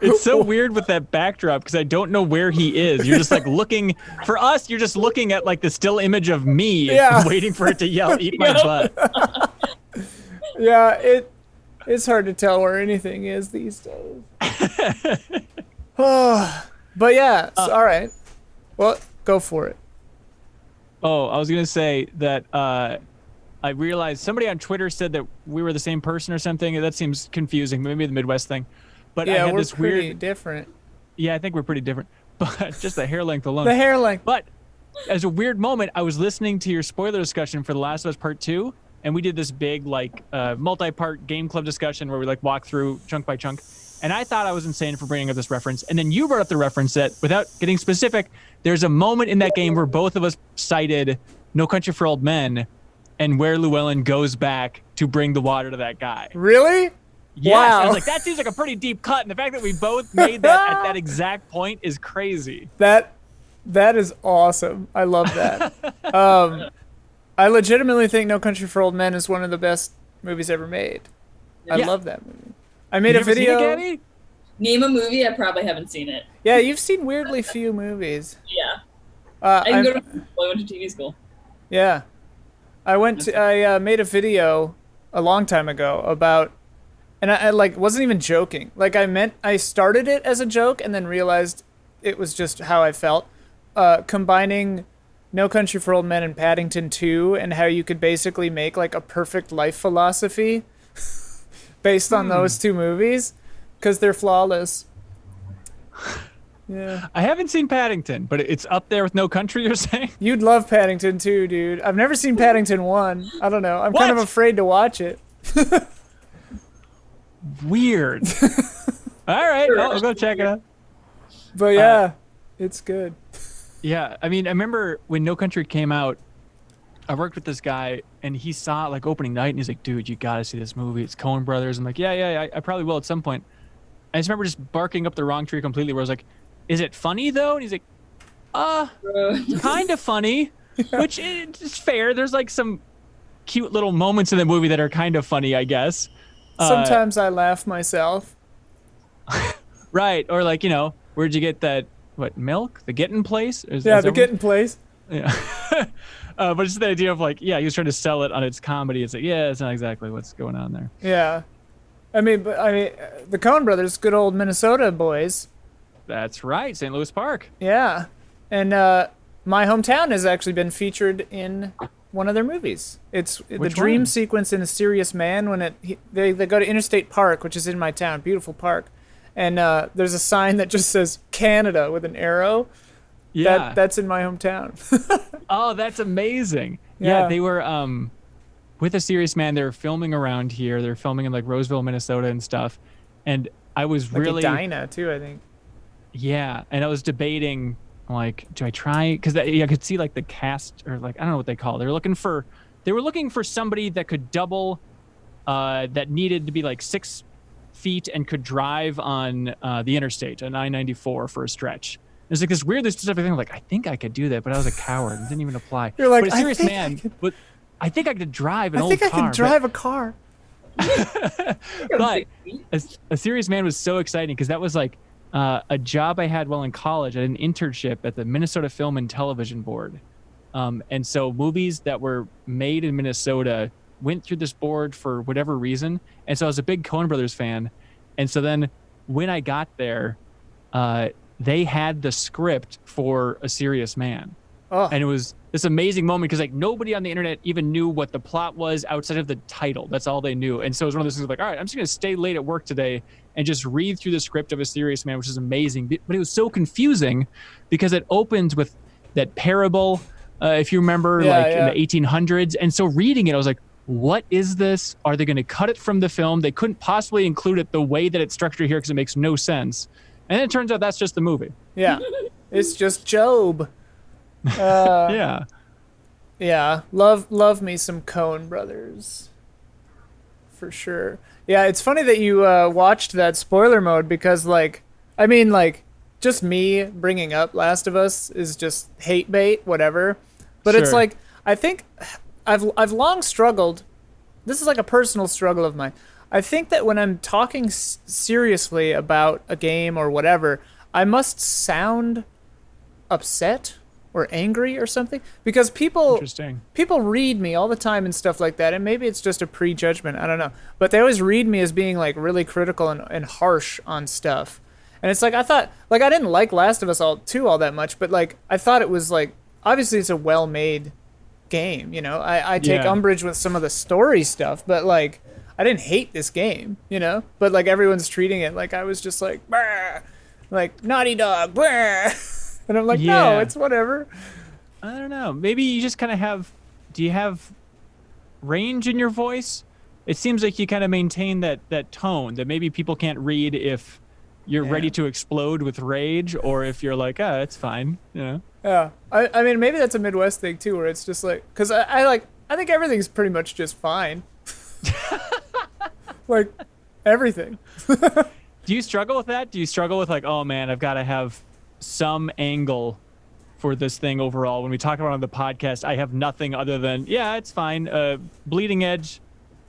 S2: It's so weird with that backdrop because I don't know where he is. You're just like looking, for us, you're just looking at like the still image of me waiting for it to yell, eat my butt.
S1: Yeah, it's hard to tell where anything is these days. But yeah, all right. Well, go for it.
S2: Oh, I was going to say that I realized somebody on Twitter said that we were the same person or something. That seems confusing. Maybe the Midwest thing. But
S1: yeah,
S2: I had
S1: we're
S2: this
S1: pretty
S2: weird
S1: different.
S2: Yeah, I think we're pretty different. But just the hair length alone.
S1: The hair length.
S2: But as a weird moment, I was listening to your spoiler discussion for The Last of Us Part 2, and we did this big like multi-part game club discussion where we like walk through chunk by chunk. And I thought I was insane for bringing up this reference. And then you brought up the reference that, without getting specific, there's a moment in that game where both of us cited No Country for Old Men and where Llewellyn goes back to bring the water to that guy.
S1: Really?
S2: Yes.
S1: Wow.
S2: I was like, that seems like a pretty deep cut. And the fact that we both made that at that exact point is crazy.
S1: That is awesome. I love that. I legitimately think No Country for Old Men is one of the best movies ever made. I love that movie. I made a video.
S2: Seen it, Gabby?
S3: Name a movie. I probably haven't seen it.
S1: Yeah, you've seen weirdly few movies.
S3: Yeah. I went to TV school.
S1: Yeah. I made a video a long time ago about, and I like wasn't even joking. Like I started it as a joke and then realized it was just how I felt. Combining No Country for Old Men and Paddington 2 and how you could basically make like a perfect life philosophy based on those two movies because they're flawless. Yeah.
S2: I haven't seen Paddington, but it's up there with No Country, you're saying?
S1: You'd love Paddington 2, dude. I've never seen Paddington 1. I don't know. I'm kind of afraid to watch it.
S2: Weird. All right, I'll go check it out.
S1: But yeah, it's good.
S2: Yeah, I mean, I remember when No Country came out, I worked with this guy, and he saw it like opening night, and he's like, dude, you gotta see this movie. It's Coen Brothers. I'm like, yeah, I probably will at some point. I just remember just barking up the wrong tree completely where I was like, is it funny, though? And he's like, kind of funny, which is fair. There's like some cute little moments in the movie that are kind of funny, I guess.
S1: Sometimes I laugh myself.
S2: Right, or like, where'd you get that, milk? The Getting Place?
S1: The Getting Place.
S2: Yeah. But it's the idea of like, he was trying to sell it on its comedy. It's like, it's not exactly what's going on there.
S1: Yeah. The Coen brothers, good old Minnesota boys.
S2: That's right, St. Louis Park.
S1: Yeah, and my hometown has actually been featured in one of their movies. It's the
S2: Which
S1: dream
S2: one?
S1: sequence in A Serious Man when they go to Interstate Park, which is in my town, beautiful park, and there's a sign that just says Canada with an arrow.
S2: Yeah.
S1: That's in my hometown.
S2: Oh, that's amazing.
S1: Yeah.
S2: Yeah, they were with A Serious Man. They were filming around here. They're filming in like Roseville, Minnesota, and stuff. And I was
S1: Like
S2: really
S1: Edina too, I think.
S2: yeah. And I was debating like, do I try? Because I could see like the cast or like I don't know what they call it. They were looking for somebody that could double, that needed to be like 6 feet and could drive on the interstate on I-94 for a stretch. There's like this weirdly specific thing. Like I think I could do that, but I was a coward. It didn't even apply.
S1: You're like,
S2: but A
S1: I
S2: Serious
S1: think
S2: Man. But I think I could drive an
S1: I
S2: old
S1: think I
S2: car.
S1: can drive a car.
S2: But a Serious Man was so exciting because that was like a job I had while in college. I had an internship at the Minnesota Film and Television Board. And so movies that were made in Minnesota went through this board for whatever reason. And so I was a big Coen Brothers fan. And so then when I got there, they had the script for A Serious Man.
S1: Oh,
S2: And it was this amazing moment because like nobody on the internet even knew what the plot was outside of the title. That's all they knew. And so it was one of those things like, all right, I'm just going to stay late at work today and just read through the script of A Serious Man, which is amazing. But it was so confusing because it opens with that parable, if you remember,
S1: Yeah,
S2: like
S1: yeah.
S2: in the 1800s. And so reading it, I was like, what is this? Are they going to cut it from the film? They couldn't possibly include it the way that it's structured here because it makes no sense. And then it turns out that's just the movie.
S1: yeah. It's just Job.
S2: Yeah.
S1: Yeah, love me some Coen brothers. For sure. Yeah, it's funny that you watched that spoiler mode because like just me bringing up Last of Us is just hate bait, whatever. But it's
S2: Sure.
S1: like I think I've long struggled. This is like a personal struggle of mine. I think that when I'm talking seriously about a game or whatever, I must sound upset or angry or something because
S2: Interesting.
S1: people read me all the time and stuff like that, and maybe it's just a prejudgment, I don't know, but they always read me as being like really critical and harsh on stuff. And it's like I thought, like, I didn't like Last of Us all that much, but like I thought it was like obviously it's a well-made game, you know. I take
S2: Yeah.
S1: umbrage with some of the story stuff, but like I didn't hate this game, you know. But like everyone's treating it like I was just like "Brr," like Naughty Dog brr. And I'm like, no,
S2: Yeah.
S1: it's whatever.
S2: I don't know. Maybe you just kind of have. Do you have range in your voice? It seems like you kind of maintain that tone that maybe people can't read if you're
S1: Yeah.
S2: ready to explode with rage or if you're like, ah, it's fine. You know.
S1: Yeah, I mean, maybe that's a Midwest thing too, where it's just like, cause I think everything's pretty much just fine. Like, everything.
S2: Do you struggle with that? Do you struggle with like, oh man, I've got to have some angle for this thing overall? When we talk about it on the podcast, I have nothing other than, yeah, it's fine. Bleeding Edge,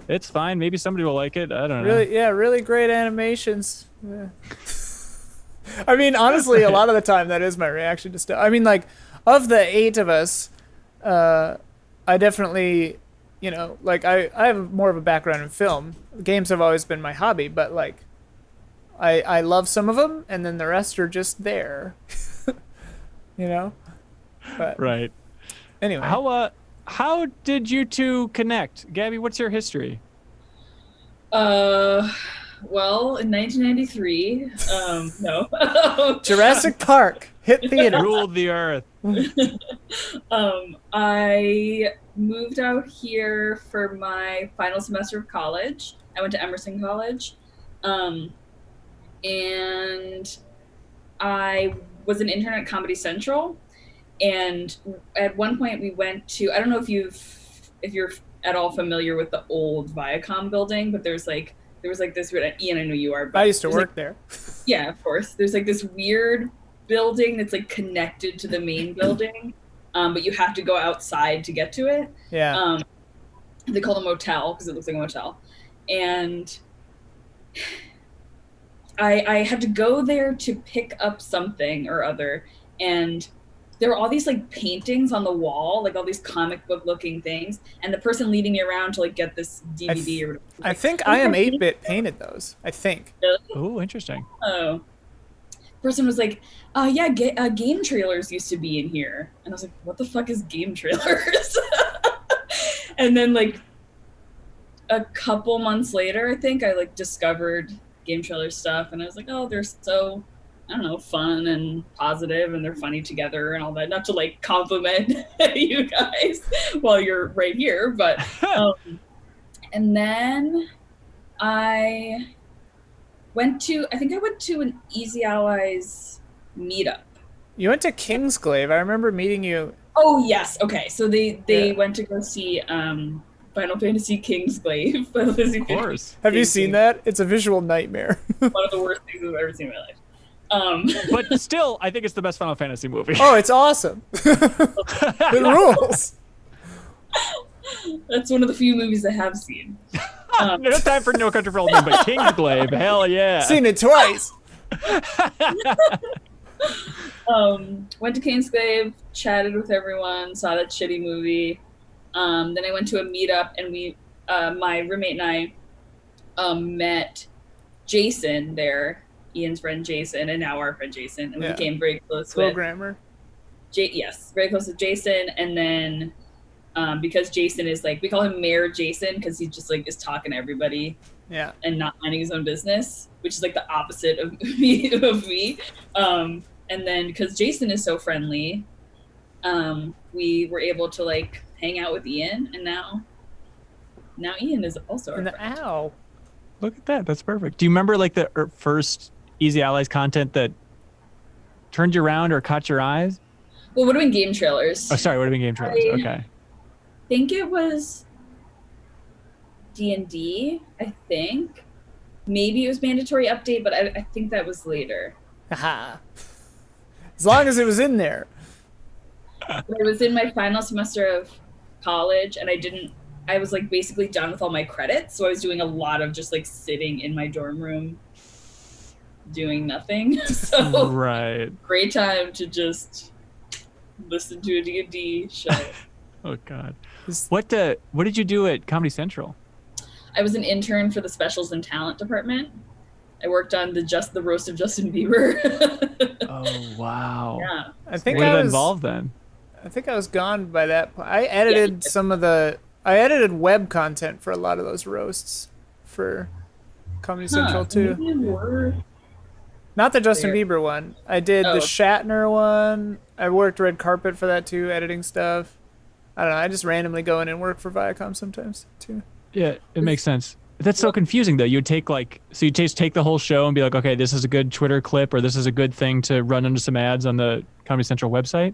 S2: it's fine. Maybe somebody will like it. I don't know.
S1: Really, yeah, really great animations. Yeah. I mean, honestly, a lot of the time that is my reaction to stuff. I mean, like, of the 8 of us, I definitely, you know, like I have more of a background in film. Games have always been my hobby, but like, I love some of them, and then the rest are just there. You know? But
S2: Right.
S1: anyway.
S2: How did you two connect? Gabby, what's your history?
S3: Well, in 1993, no.
S1: Jurassic Park hit theater.
S2: Ruled the earth.
S3: I moved out here for my final semester of college. I went to Emerson College. And I was an intern at Comedy Central. And at one point we went to, I don't know if you're at all familiar with the old Viacom building, but there was like this, Ian, I know you are, but
S1: I used to
S3: there's,
S1: work
S3: like,
S1: there.
S3: yeah, of course. There's like this weird building that's like connected to the main building, but you have to go outside to get to it.
S1: Yeah.
S3: They call it a motel because it looks like a motel. And I had to go there to pick up something or other, and there were all these like paintings on the wall, like all these comic book looking things, and the person leading me around to like get this DVD or whatever.
S1: I think I Am 8-Bit painted those. I think.
S2: Oh, interesting.
S3: Oh. Person was like, yeah, game trailers used to be in here. And I was like, what the fuck is game trailers? And then like a couple months later, I think I like discovered game trailer stuff, and I was like, oh, they're so, I don't know, fun and positive, and they're funny together and all that. Not to like compliment you guys while you're right here, but and then I went to an Easy Allies meetup.
S1: You went to Kingsglaive. I remember meeting you.
S3: Oh yes, okay. So they went to go see Final Fantasy Kingsglaive. Final Fantasy
S2: Of course.
S1: Have you seen that? It's a visual nightmare.
S3: One of the worst things I've ever seen in my life.
S2: But still, I think it's the best Final Fantasy movie.
S1: Oh, it's awesome. It rules.
S3: That's one of the few movies I have seen.
S2: No time for No Country for Old Men, but Kingsglaive, hell yeah.
S1: Seen it twice.
S3: Went to Kingsglaive, chatted with everyone, saw that shitty movie. Then I went to a meetup, and we, my roommate and I, met Jason there, Ian's friend Jason, and now our friend Jason, and we became very close
S1: Programmer.
S3: Yes, very close with Jason, and then because Jason is like, we call him Mayor Jason because he just like is talking to everybody, and not minding his own business, which is like the opposite of me. And then because Jason is so friendly, we were able to like hang out with Ian, and now Ian is also our friend.
S1: Ow.
S2: Look at that. That's perfect. Do you remember like the first Easy Allies content that turned you around or caught your eyes?
S3: Well, it would have been game trailers.
S2: Oh, sorry. It would have been game trailers. Okay.
S3: I think it was D&D, I think. Maybe it was mandatory update, but I think that was later.
S1: Haha. As long as it was in there.
S3: I was in my final semester of college, and I was like basically done with all my credits, so I was doing a lot of just like sitting in my dorm room doing nothing. So
S2: right.
S3: Great time to just listen to a D&D show.
S2: Oh God. What did you do at Comedy Central?
S3: I was an intern for the specials and talent department. I worked on the roast of Justin Bieber.
S2: Oh wow.
S3: Yeah.
S1: I think
S2: What
S1: I was
S2: involved then?
S1: I think I was gone by that point. I edited I edited web content for a lot of those roasts for Comedy Central too.
S3: Maybe you were.
S1: Not the Justin
S3: There.
S1: Bieber one. I did the Shatner one. I worked red carpet for that too, editing stuff. I don't know. I just randomly go in and work for Viacom sometimes too.
S2: Yeah, it makes sense. That's so confusing though. You'd take take the whole show and be like, okay, this is a good Twitter clip, or this is a good thing to run into some ads on the Comedy Central website.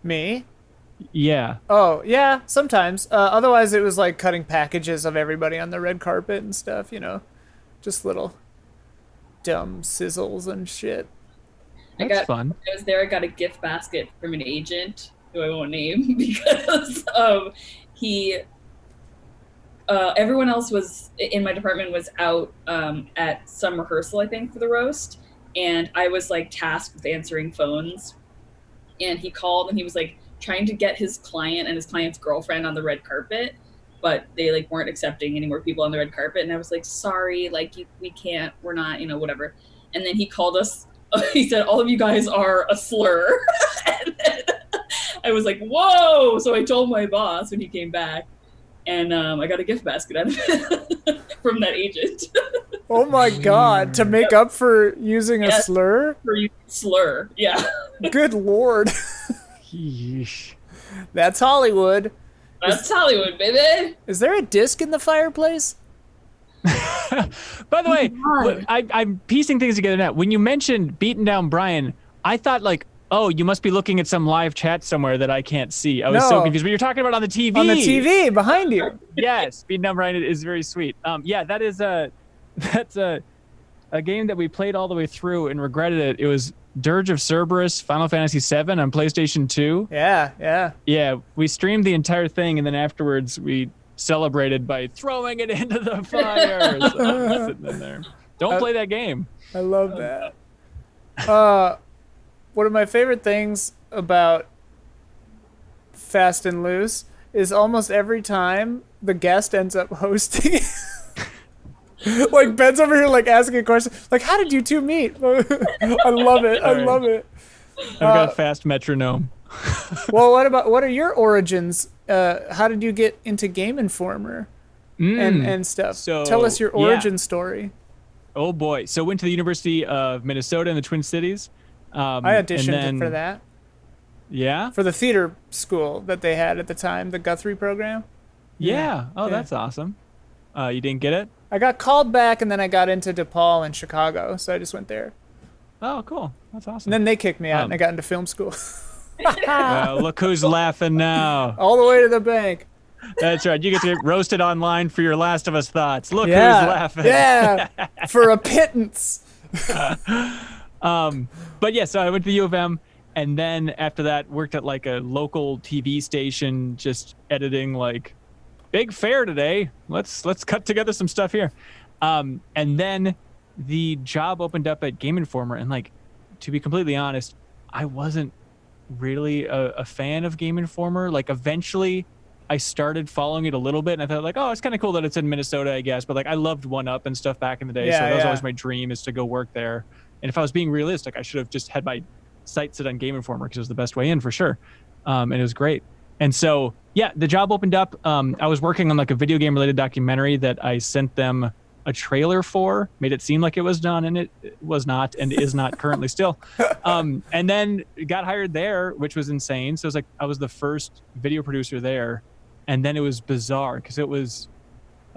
S1: Me?
S2: Yeah.
S1: Oh, yeah, sometimes. Otherwise, it was like cutting packages of everybody on the red carpet and stuff, just little dumb sizzles and shit.
S2: That's fun.
S3: I was there. I got a gift basket from an agent who I won't name because everyone else was in my department was out at some rehearsal, I think, for the roast, and I was like tasked with answering phones. And he called, and he was like trying to get his client and his client's girlfriend on the red carpet, but they like weren't accepting any more people on the red carpet. And I was like, sorry, like we can't, we're not, whatever. And then he called us. He said, all of you guys are a slur. And then I was like, whoa. So I told my boss when he came back, and I got a gift basket out of it from that agent.
S1: Oh my God! To make up for using a slur?
S3: For using slur, yeah.
S1: Good Lord.
S2: Yeesh.
S1: That's Hollywood.
S3: That's Hollywood, baby.
S1: Is there a disc in the fireplace?
S2: By the way, I'm piecing things together now. When you mentioned beating down Brian, I thought like, oh, you must be looking at some live chat somewhere that I can't see. I was so confused. But you're talking about on the TV.
S1: On the TV behind you.
S2: Yes, beating down Brian is very sweet. Yeah, that's a game that we played all the way through and regretted it. It was Dirge of Cerberus, Final Fantasy VII on PlayStation 2.
S1: Yeah.
S2: Yeah, we streamed the entire thing, and then afterwards we celebrated by throwing it into the fire. So I'm sitting in there. Don't play that game.
S1: I love that. one of my favorite things about Fast and Loose is almost every time the guest ends up hosting. Like Ben's over here like asking a question, like, how did you two meet? I love it. I love it.
S2: I've got a fast metronome.
S1: Well, what are your origins? How did you get into Game Informer and stuff?
S2: So,
S1: tell us your origin story.
S2: Oh boy. So went to the University of Minnesota in the Twin Cities.
S1: I auditioned for that.
S2: Yeah?
S1: For the theater school that they had at the time, the Guthrie program.
S2: Yeah. Oh, that's awesome. You didn't get it?
S1: I got called back, and then I got into DePaul in Chicago, so I just went there.
S2: Oh, cool. That's awesome.
S1: And then they kicked me out, and I got into film school.
S2: Look who's laughing now.
S1: All the way to the bank.
S2: That's right. You get to get roasted online for your Last of Us thoughts. Look who's laughing.
S1: Yeah, for a pittance.
S2: But yeah, so I went to the U of M, and then after that worked at like a local TV station, just editing like, big fair today. Let's cut together some stuff here. And then the job opened up at Game Informer, and like, to be completely honest, I wasn't really a fan of Game Informer. Like eventually I started following it a little bit, and I thought like, oh, it's kind of cool that it's in Minnesota, I guess. But like, I loved 1UP and stuff back in the day. So that was always my dream, is to go work there. And if I was being realistic, I should have just had my sights set on Game Informer, because it was the best way in for sure. And it was great. And so, yeah, the job opened up. I was working on like a video game related documentary that I sent them a trailer for, made it seem like it was done, and it was not, and is not currently still. And then got hired there, which was insane. So it was like, I was the first video producer there. And then it was bizarre, because I was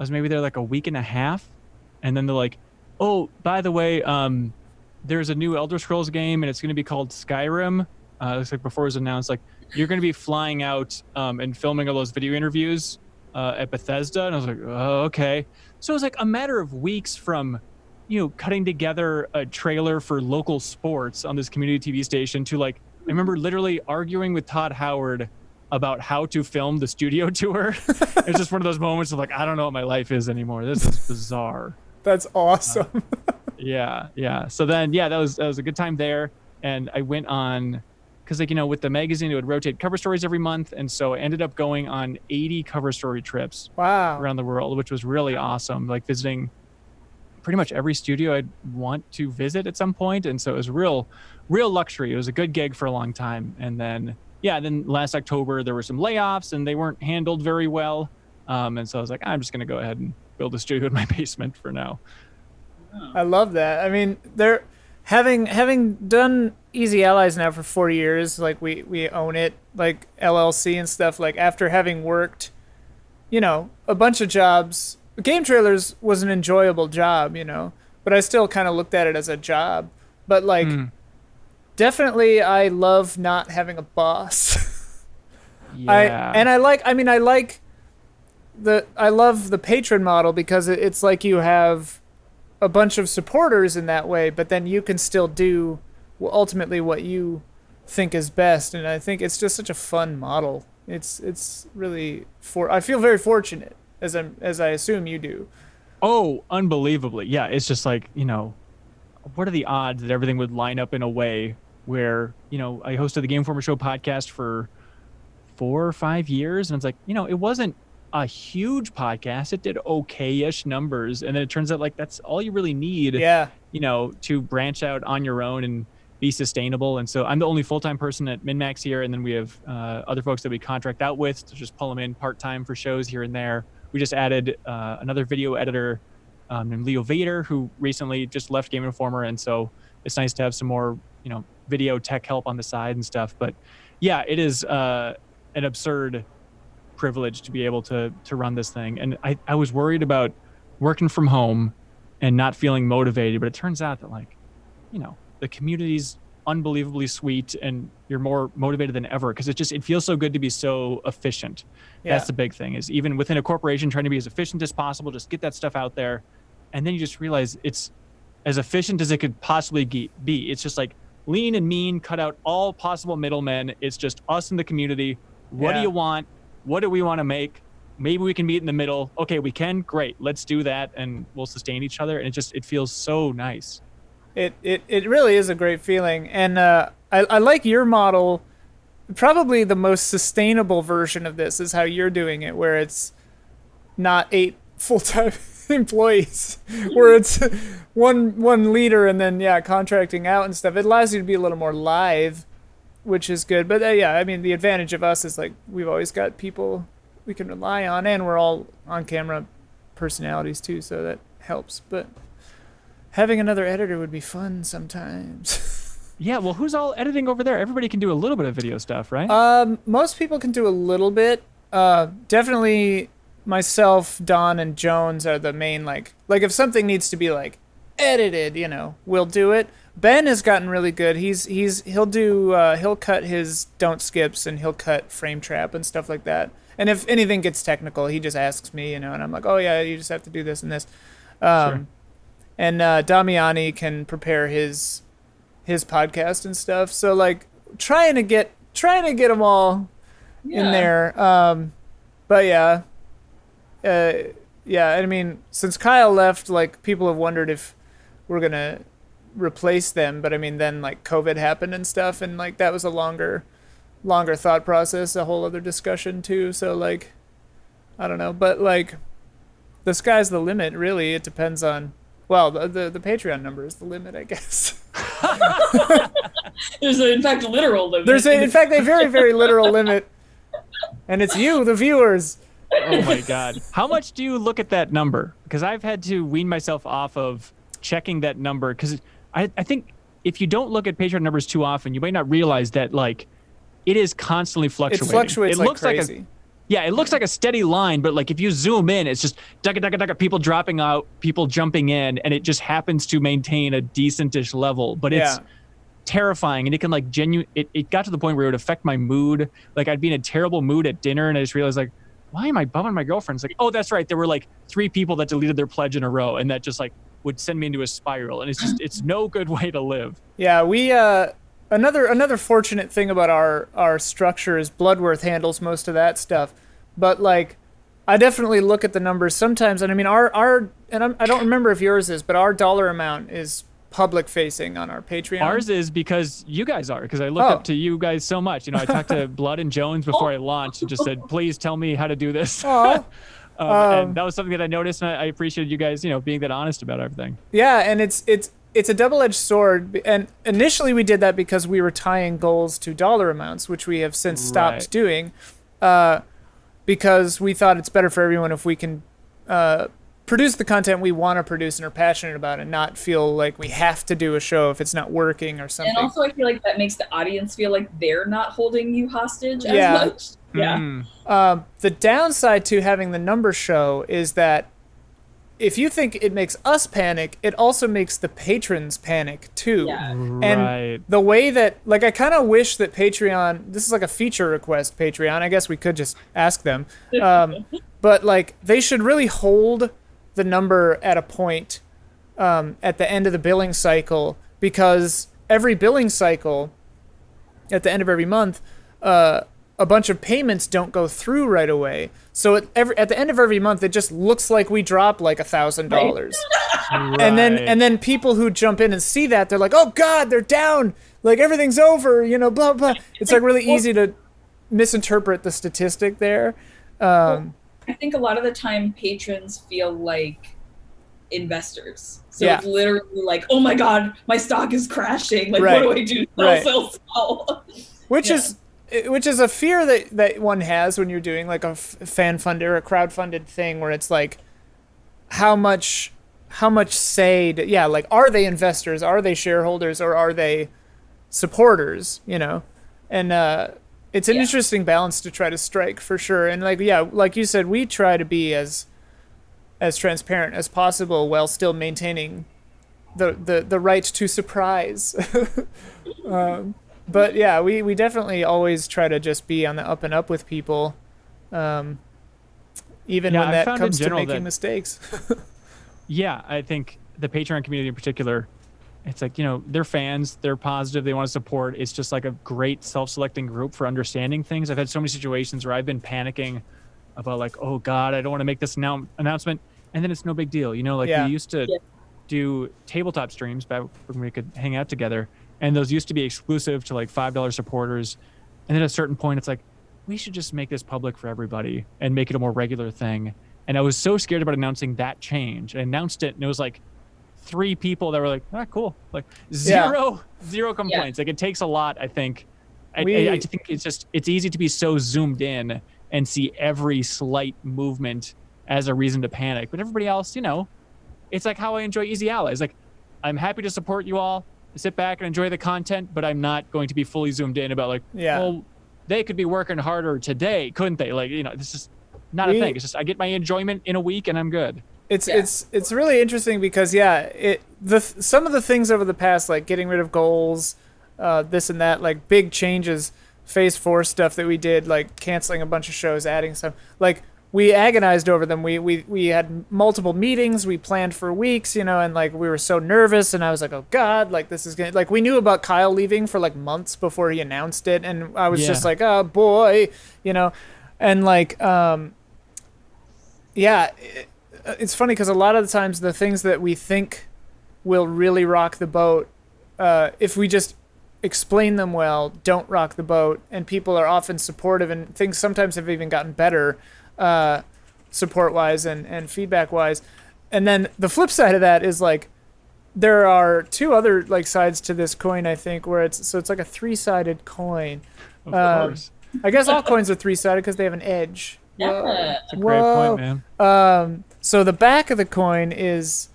S2: maybe there like a week and a half. And then they're like, oh, by the way, there's a new Elder Scrolls game, and it's going to be called Skyrim. It's like before it was announced, like, you're going to be flying out and filming all those video interviews at Bethesda. And I was like, oh, okay. So it was like a matter of weeks from, cutting together a trailer for local sports on this community TV station to like, I remember literally arguing with Todd Howard about how to film the studio tour. It's just one of those moments of like, I don't know what my life is anymore. This is bizarre.
S1: That's awesome.
S2: Yeah. So then, that was a good time there. And I went on, because like, with the magazine, it would rotate cover stories every month. And so I ended up going on 80 cover story trips around the world, which was really awesome. Like visiting pretty much every studio I'd want to visit at some point. And so it was real luxury. It was a good gig for a long time. And then, then last October, there were some layoffs, and they weren't handled very well. And so I was like, I'm just going to go ahead and build a studio in my basement for now.
S1: I love that. I mean, they're having done Easy Allies now for 4 years, like we own it, like LLC and stuff. Like after having worked, a bunch of jobs, Game Trailers was an enjoyable job, but I still kind of looked at it as a job. But like, definitely, I love not having a boss. I love the patron model, because it's like you have a bunch of supporters in that way, but then you can still do ultimately what you think is best. And I think it's just such a fun model. It's really I feel very fortunate, as I assume you do.
S2: Oh, unbelievably. Yeah. It's just like, what are the odds that everything would line up in a way where, I hosted the Game Informer Show podcast for 4 or 5 years. And it's like, it wasn't a huge podcast. It did okay-ish numbers. And then it turns out like that's all you really need, to branch out on your own and be sustainable. And so I'm the only full-time person at MinnMax here. And then we have other folks that we contract out with to just pull them in part-time for shows here and there. We just added another video editor named Leo Vader, who recently just left Game Informer. And so it's nice to have some more, video tech help on the side and stuff. But yeah, it is an absurd privilege to be able to run this thing. And I was worried about working from home and not feeling motivated, but it turns out that like, the community's unbelievably sweet, and you're more motivated than ever, because it feels so good to be so efficient. That's the big thing, is even within a corporation, trying to be as efficient as possible, just get that stuff out there. And then you just realize it's as efficient as it could possibly be. It's just like lean and mean, cut out all possible middlemen. It's just us in the community. What do you want? What do we want to make? Maybe we can meet in the middle. Okay, we can. Great. Let's do that, and we'll sustain each other. And it feels so nice.
S1: It really is a great feeling, and I like your model. Probably the most sustainable version of this is how you're doing it, where it's not 8 full-time employees, where it's one leader and then contracting out and stuff. It allows you to be a little more live, which is good. But I mean, the advantage of us is like we've always got people we can rely on, and we're all on camera personalities too, so that helps. But having another editor would be fun sometimes.
S2: Yeah, well, who's all editing over there? Everybody can do a little bit of video stuff, right?
S1: Most people can do a little bit. Definitely myself, Don, and Jones are the main, like if something needs to be like edited, we'll do it. Ben has gotten really good. He'll cut his don't skips, and he'll cut frame trap and stuff like that. And if anything gets technical, he just asks me, and I'm like, oh yeah, you just have to do this and this.
S2: Sure.
S1: And Damiani can prepare his podcast and stuff. So like trying to get them all in there. But yeah. I mean, since Kyle left, like people have wondered if we're gonna replace them. But I mean, then like COVID happened and stuff, and like that was a longer thought process, a whole other discussion too. So like, I don't know, but like the sky's the limit. Really, it depends on. Well, the Patreon number is the limit, I guess.
S3: There's, in fact, a literal limit.
S1: There's, in fact, a very, very literal limit. And it's you, the viewers.
S2: Oh, my God. How much do you look at that number? Because I've had to wean myself off of checking that number. Because I think if you don't look at Patreon numbers too often, you might not realize that, like, it is constantly fluctuating.
S1: It fluctuates
S2: like
S1: crazy.
S2: Yeah, it looks like a steady line, but like if you zoom in, it's just people dropping out, people jumping in, and it just happens to maintain a decentish level. But it's terrifying, and it can like it got to the point where it would affect my mood. Like I'd be in a terrible mood at dinner, and I just realized like, why am I bumming my girlfriend? It's like, oh, that's right. There were like 3 people that deleted their pledge in a row, and that just like would send me into a spiral, and it's no good way to live.
S1: Yeah, we Another fortunate thing about our structure is Bloodworth handles most of that stuff, but like I definitely look at the numbers sometimes, and I mean I don't remember if yours is, but our dollar amount is public facing on our Patreon.
S2: Ours is because you guys are, because I look up to you guys so much. I talked to Blood and Jones before I launched and just said, please tell me how to do this. And that was something that I noticed, and I appreciated you guys being that honest about everything.
S1: Yeah, and it's a double-edged sword, and initially we did that because we were tying goals to dollar amounts, which we have since stopped doing, because we thought it's better for everyone if we can produce the content we want to produce and are passionate about, and not feel like we have to do a show if it's not working or something.
S3: And also I feel like that makes the audience feel like they're not holding you hostage as much. Yeah.
S1: The downside to having the number show is that if you think it makes us panic, it also makes the patrons panic too.
S3: Yeah.
S1: And the way that, like, I kind of wish that Patreon, this is like a feature request, Patreon, I guess we could just ask them. But like, they should really hold the number at a point at the end of the billing cycle, because every billing cycle, at the end of every month, a bunch of payments don't go through right away. So at the end of every month, it just looks like we drop like $1,000.
S2: Right.
S1: And then people who jump in and see that, they're like, oh God, they're down. Like everything's over, blah, blah. It's like really easy to misinterpret the statistic there.
S3: I think a lot of the time patrons feel like investors. So it's literally like, oh my God, my stock is crashing. Like, what do I do? Sell.
S1: Which is a fear that one has when you're doing like a fan funded or a crowdfunded thing, where it's like, how much say, like, are they investors? Are they shareholders? Or are they supporters? And it's an interesting balance to try to strike, for sure. And like you said, we try to be as transparent as possible while still maintaining the right to surprise. But yeah, we definitely always try to just be on the up and up with people, even when that comes to making mistakes.
S2: Yeah, I think the Patreon community in particular, it's like, they're fans, they're positive, they want to support. It's just like a great self-selecting group for understanding things. I've had so many situations where I've been panicking about like, oh God, I don't want to make this announcement. And then it's no big deal. We used to do tabletop streams back when we could hang out together, and those used to be exclusive to like $5 supporters. And then at a certain point, it's like, we should just make this public for everybody and make it a more regular thing. And I was so scared about announcing that change. I announced it, and it was like 3 people that were like, ah, cool. Like zero complaints. Like it takes a lot, I think. I think it's easy to be so zoomed in and see every slight movement as a reason to panic. But everybody else, you know, it's like how I enjoy Easy Allies. Like, I'm happy to support you all, sit back and enjoy the content, but I'm not going to be fully zoomed in about like, well, they could be working harder today, couldn't they? Like, you know, this is not a thing. It's just I get my enjoyment in a week and I'm good.
S1: It's really interesting because some of the things over the past, like getting rid of goals, this and that, like big changes, phase 4 stuff that we did, like canceling a bunch of shows, adding stuff, like we agonized over them. We had multiple meetings, we planned for weeks, you know, and like we were so nervous, and I was like, oh God, like this is gonna, like we knew about Kyle leaving for like months before he announced it, and I was just like, oh boy, you know, and like it's funny because a lot of the times the things that we think will really rock the boat, if we just explain them well, don't rock the boat, and people are often supportive, and things sometimes have even gotten better support-wise and feedback-wise. And then the flip side of that is like there are 2 other like sides to this coin, I think, where it's like a 3-sided coin.
S2: Of course.
S1: I guess all coins are 3-sided because they have an edge.
S3: Yeah.
S2: That's a great point, man.
S1: So the back of the coin is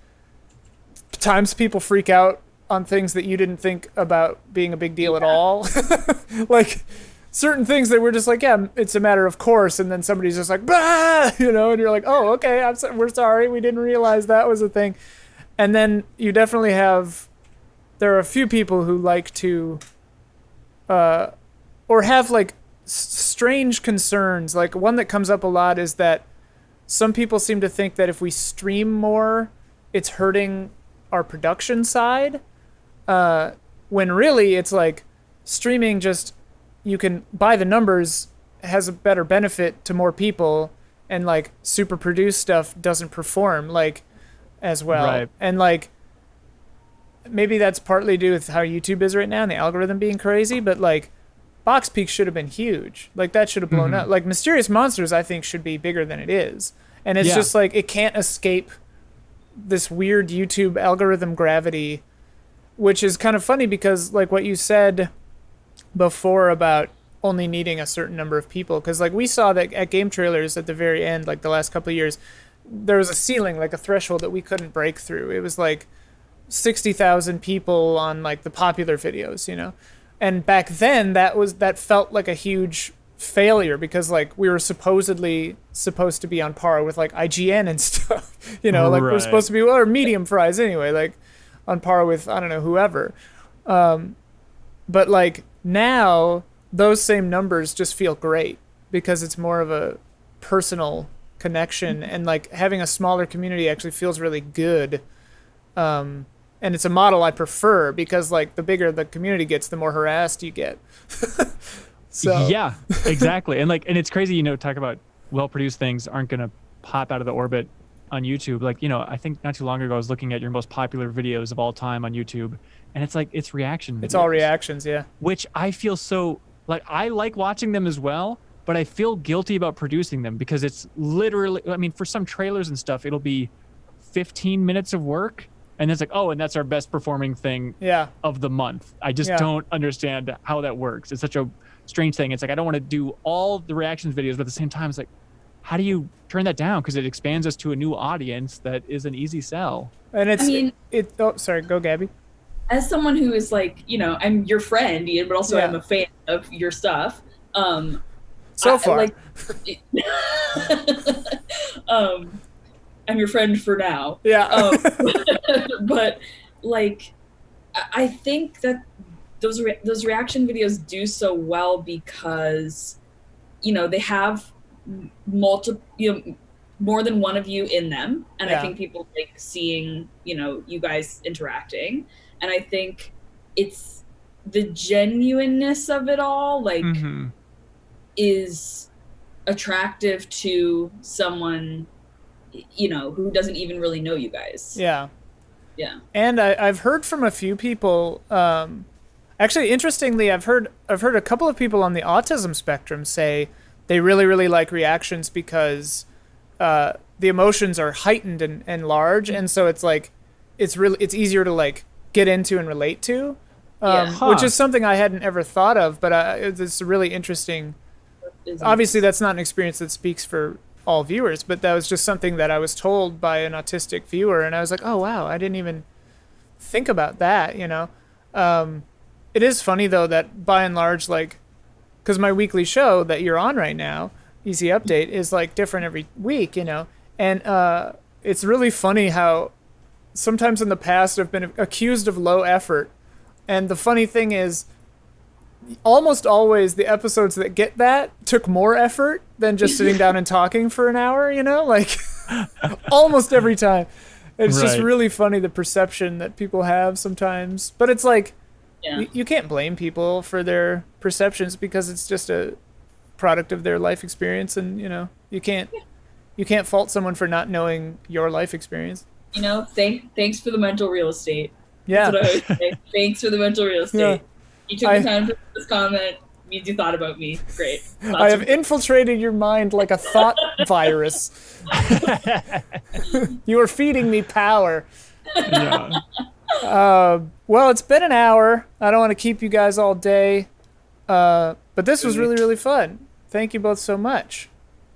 S1: times people freak out on things that you didn't think about being a big deal at all. Like certain things that we're just like, yeah, it's a matter of course, and then somebody's just like, bah! You know, and you're like, oh, okay, we're sorry, we didn't realize that was a thing. And then you definitely there are a few people who like to, or have like strange concerns. Like one that comes up a lot is that some people seem to think that if we stream more, it's hurting our production side, when really it's like streaming just, you can buy the numbers, has a better benefit to more people, and like super produced stuff doesn't perform like as well. Right. And like maybe that's partly due with how YouTube is right now and the algorithm being crazy, but like Box Peak should have been huge. Like that should have blown up. Like Mysterious Monsters, I think, should be bigger than it is. And it's just like it can't escape this weird YouTube algorithm gravity, which is kind of funny because like what you said before about only needing a certain number of people, because like we saw that at Game Trailers at the very end, like the last couple of years, there was a ceiling, like a threshold that we couldn't break through. It was like 60,000 people on like the popular videos, you know. And back then that felt like a huge failure because like we were supposedly supposed to be on par with like IGN and stuff, you know, like we're supposed to be, or medium fries anyway, like on par with, I don't know, whoever. But like now those same numbers just feel great because it's more of a personal connection, and like having a smaller community actually feels really good. And it's a model I prefer because like the bigger the community gets, the more harassed you get. So
S2: yeah, exactly. And it's crazy, you know, talk about well-produced things aren't going to pop out of the orbit on YouTube. Like, you know, I think not too long ago I was looking at your most popular videos of all time on YouTube, and it's like it's reaction videos.
S1: It's all reactions, yeah.
S2: Which I feel so like I like watching them as well, but I feel guilty about producing them because it's literally, I mean, for some trailers and stuff, it'll be 15 minutes of work. And it's like, oh, and that's our best performing thing of the month. I just don't understand how that works. It's such a strange thing. It's like, I don't want to do all the reactions videos, but at the same time, it's like, how do you turn that down? Because it expands us to a new audience that is an easy sell.
S1: And oh, sorry, go Gabby.
S3: As someone who is like, you know, I'm your friend, Ian, but also I'm a fan of your stuff.
S1: So far.
S3: I'm your friend for now.
S1: Yeah.
S3: But like, I think that those reaction videos do so well because, you know, they have multiple, you know, more than one of you in them, and I think people like seeing, you know, you guys interacting, and I think it's the genuineness of it all, like, is attractive to someone, you know, who doesn't even really know you guys.
S1: Yeah.
S3: Yeah.
S1: And I've heard from a few people. Actually, interestingly, I've heard a couple of people on the autism spectrum say they really, really like reactions because the emotions are heightened and large, and so it's like it's easier to like get into and relate to, which is something I hadn't ever thought of. But it's really interesting. Obviously, that's not an experience that speaks for all viewers, but that was just something that I was told by an autistic viewer, and I was like, oh wow, I didn't even think about that, you know. It is funny though that by and large, like, because my weekly show that you're on right now, Easy Update, is like different every week, you know, and it's really funny how sometimes in the past I've been accused of low effort, and the funny thing is almost always the episodes that get that took more effort than just sitting down and talking for an hour, you know, like almost every time. It's just really funny the perception that people have sometimes, but it's like you can't blame people for their perceptions because it's just a product of their life experience, and you know you can't fault someone for not knowing your life experience.
S3: You know, thanks for the mental real estate.
S1: Yeah.
S3: That's what I always say. Thanks for the mental real estate.
S1: Yeah.
S3: You took the time for this comment. Means you thought about me. Great.
S1: I have infiltrated your mind like a thought virus. You are feeding me power.
S2: Yeah.
S1: Well, it's been an hour. I don't want to keep you guys all day. But this was really, really fun. Thank you both so much.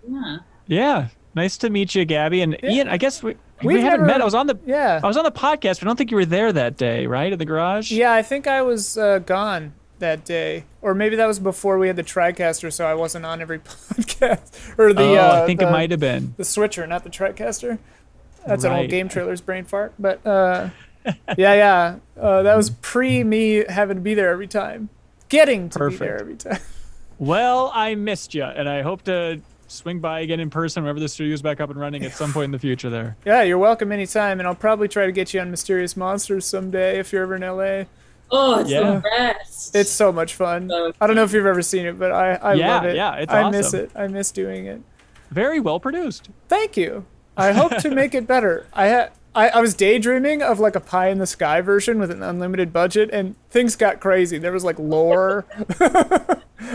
S3: Yeah.
S2: Yeah. Nice to meet you, Gabby. And Ian, I guess we haven't
S1: never
S2: met. I was on the
S1: podcast,
S2: but I don't think you were there that day, right? At the garage?
S1: Yeah, I think I was gone that day. Or maybe that was before we had the TriCaster, so I wasn't on every podcast. Or the
S2: I think it might have been.
S1: the Switcher, not the TriCaster. That's an old Game Trailers brain fart. But that was pre me having to be there every time. Getting to be there every time.
S2: Well, I missed you, and I hope to swing by again in person whenever the studio's back up and running at some point in the future there.
S1: Yeah, you're welcome anytime, and I'll probably try to get you on Mysterious Monsters someday if you're ever in LA.
S3: Oh, it's the best.
S1: It's so much fun. I don't know if you've ever seen it, but I love it.
S2: Yeah, it's awesome.
S1: I miss it. I miss doing it.
S2: Very well produced.
S1: Thank you. I hope to make it better. I was daydreaming of like a pie in the sky version with an unlimited budget, and things got crazy. There was like lore.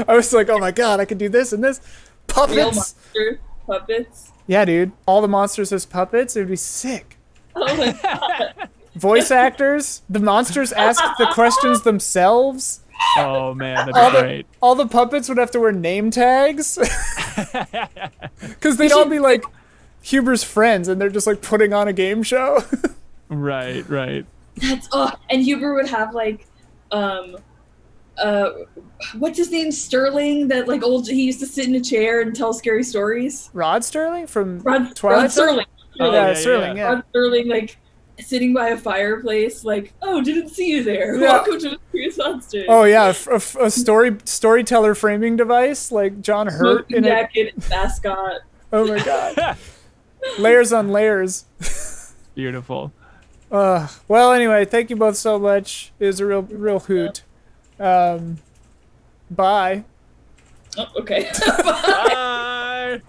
S1: I was like, oh my god, I could do this and this. Puppets.
S3: Real monster puppets.
S1: Yeah, dude. All the monsters as puppets. It would be sick.
S3: Oh my god.
S1: Voice actors. The monsters ask the questions themselves.
S2: Oh man, that'd be great.
S1: All the puppets would have to wear name tags. Because they'd all be like Huber's friends, and they're just like putting on a game show.
S2: Right.
S3: That's and Huber would have like what's his name? Sterling, that like he used to sit in a chair and tell scary stories.
S1: Rod Sterling from
S3: Rod
S1: Twilight
S3: Sterling.
S1: Sterling, yeah.
S3: Rod Sterling, like sitting by a fireplace, like, oh, didn't see you there.
S1: Yeah.
S3: Welcome to Mysterious Monsters.
S1: Oh yeah, a storyteller framing device like John Hurt
S3: Smoking jacket and mascot.
S1: Oh my god. Layers on layers.
S2: Beautiful.
S1: Well, anyway, thank you both so much. It was a real hoot. Bye.
S3: Oh, okay.
S2: Bye.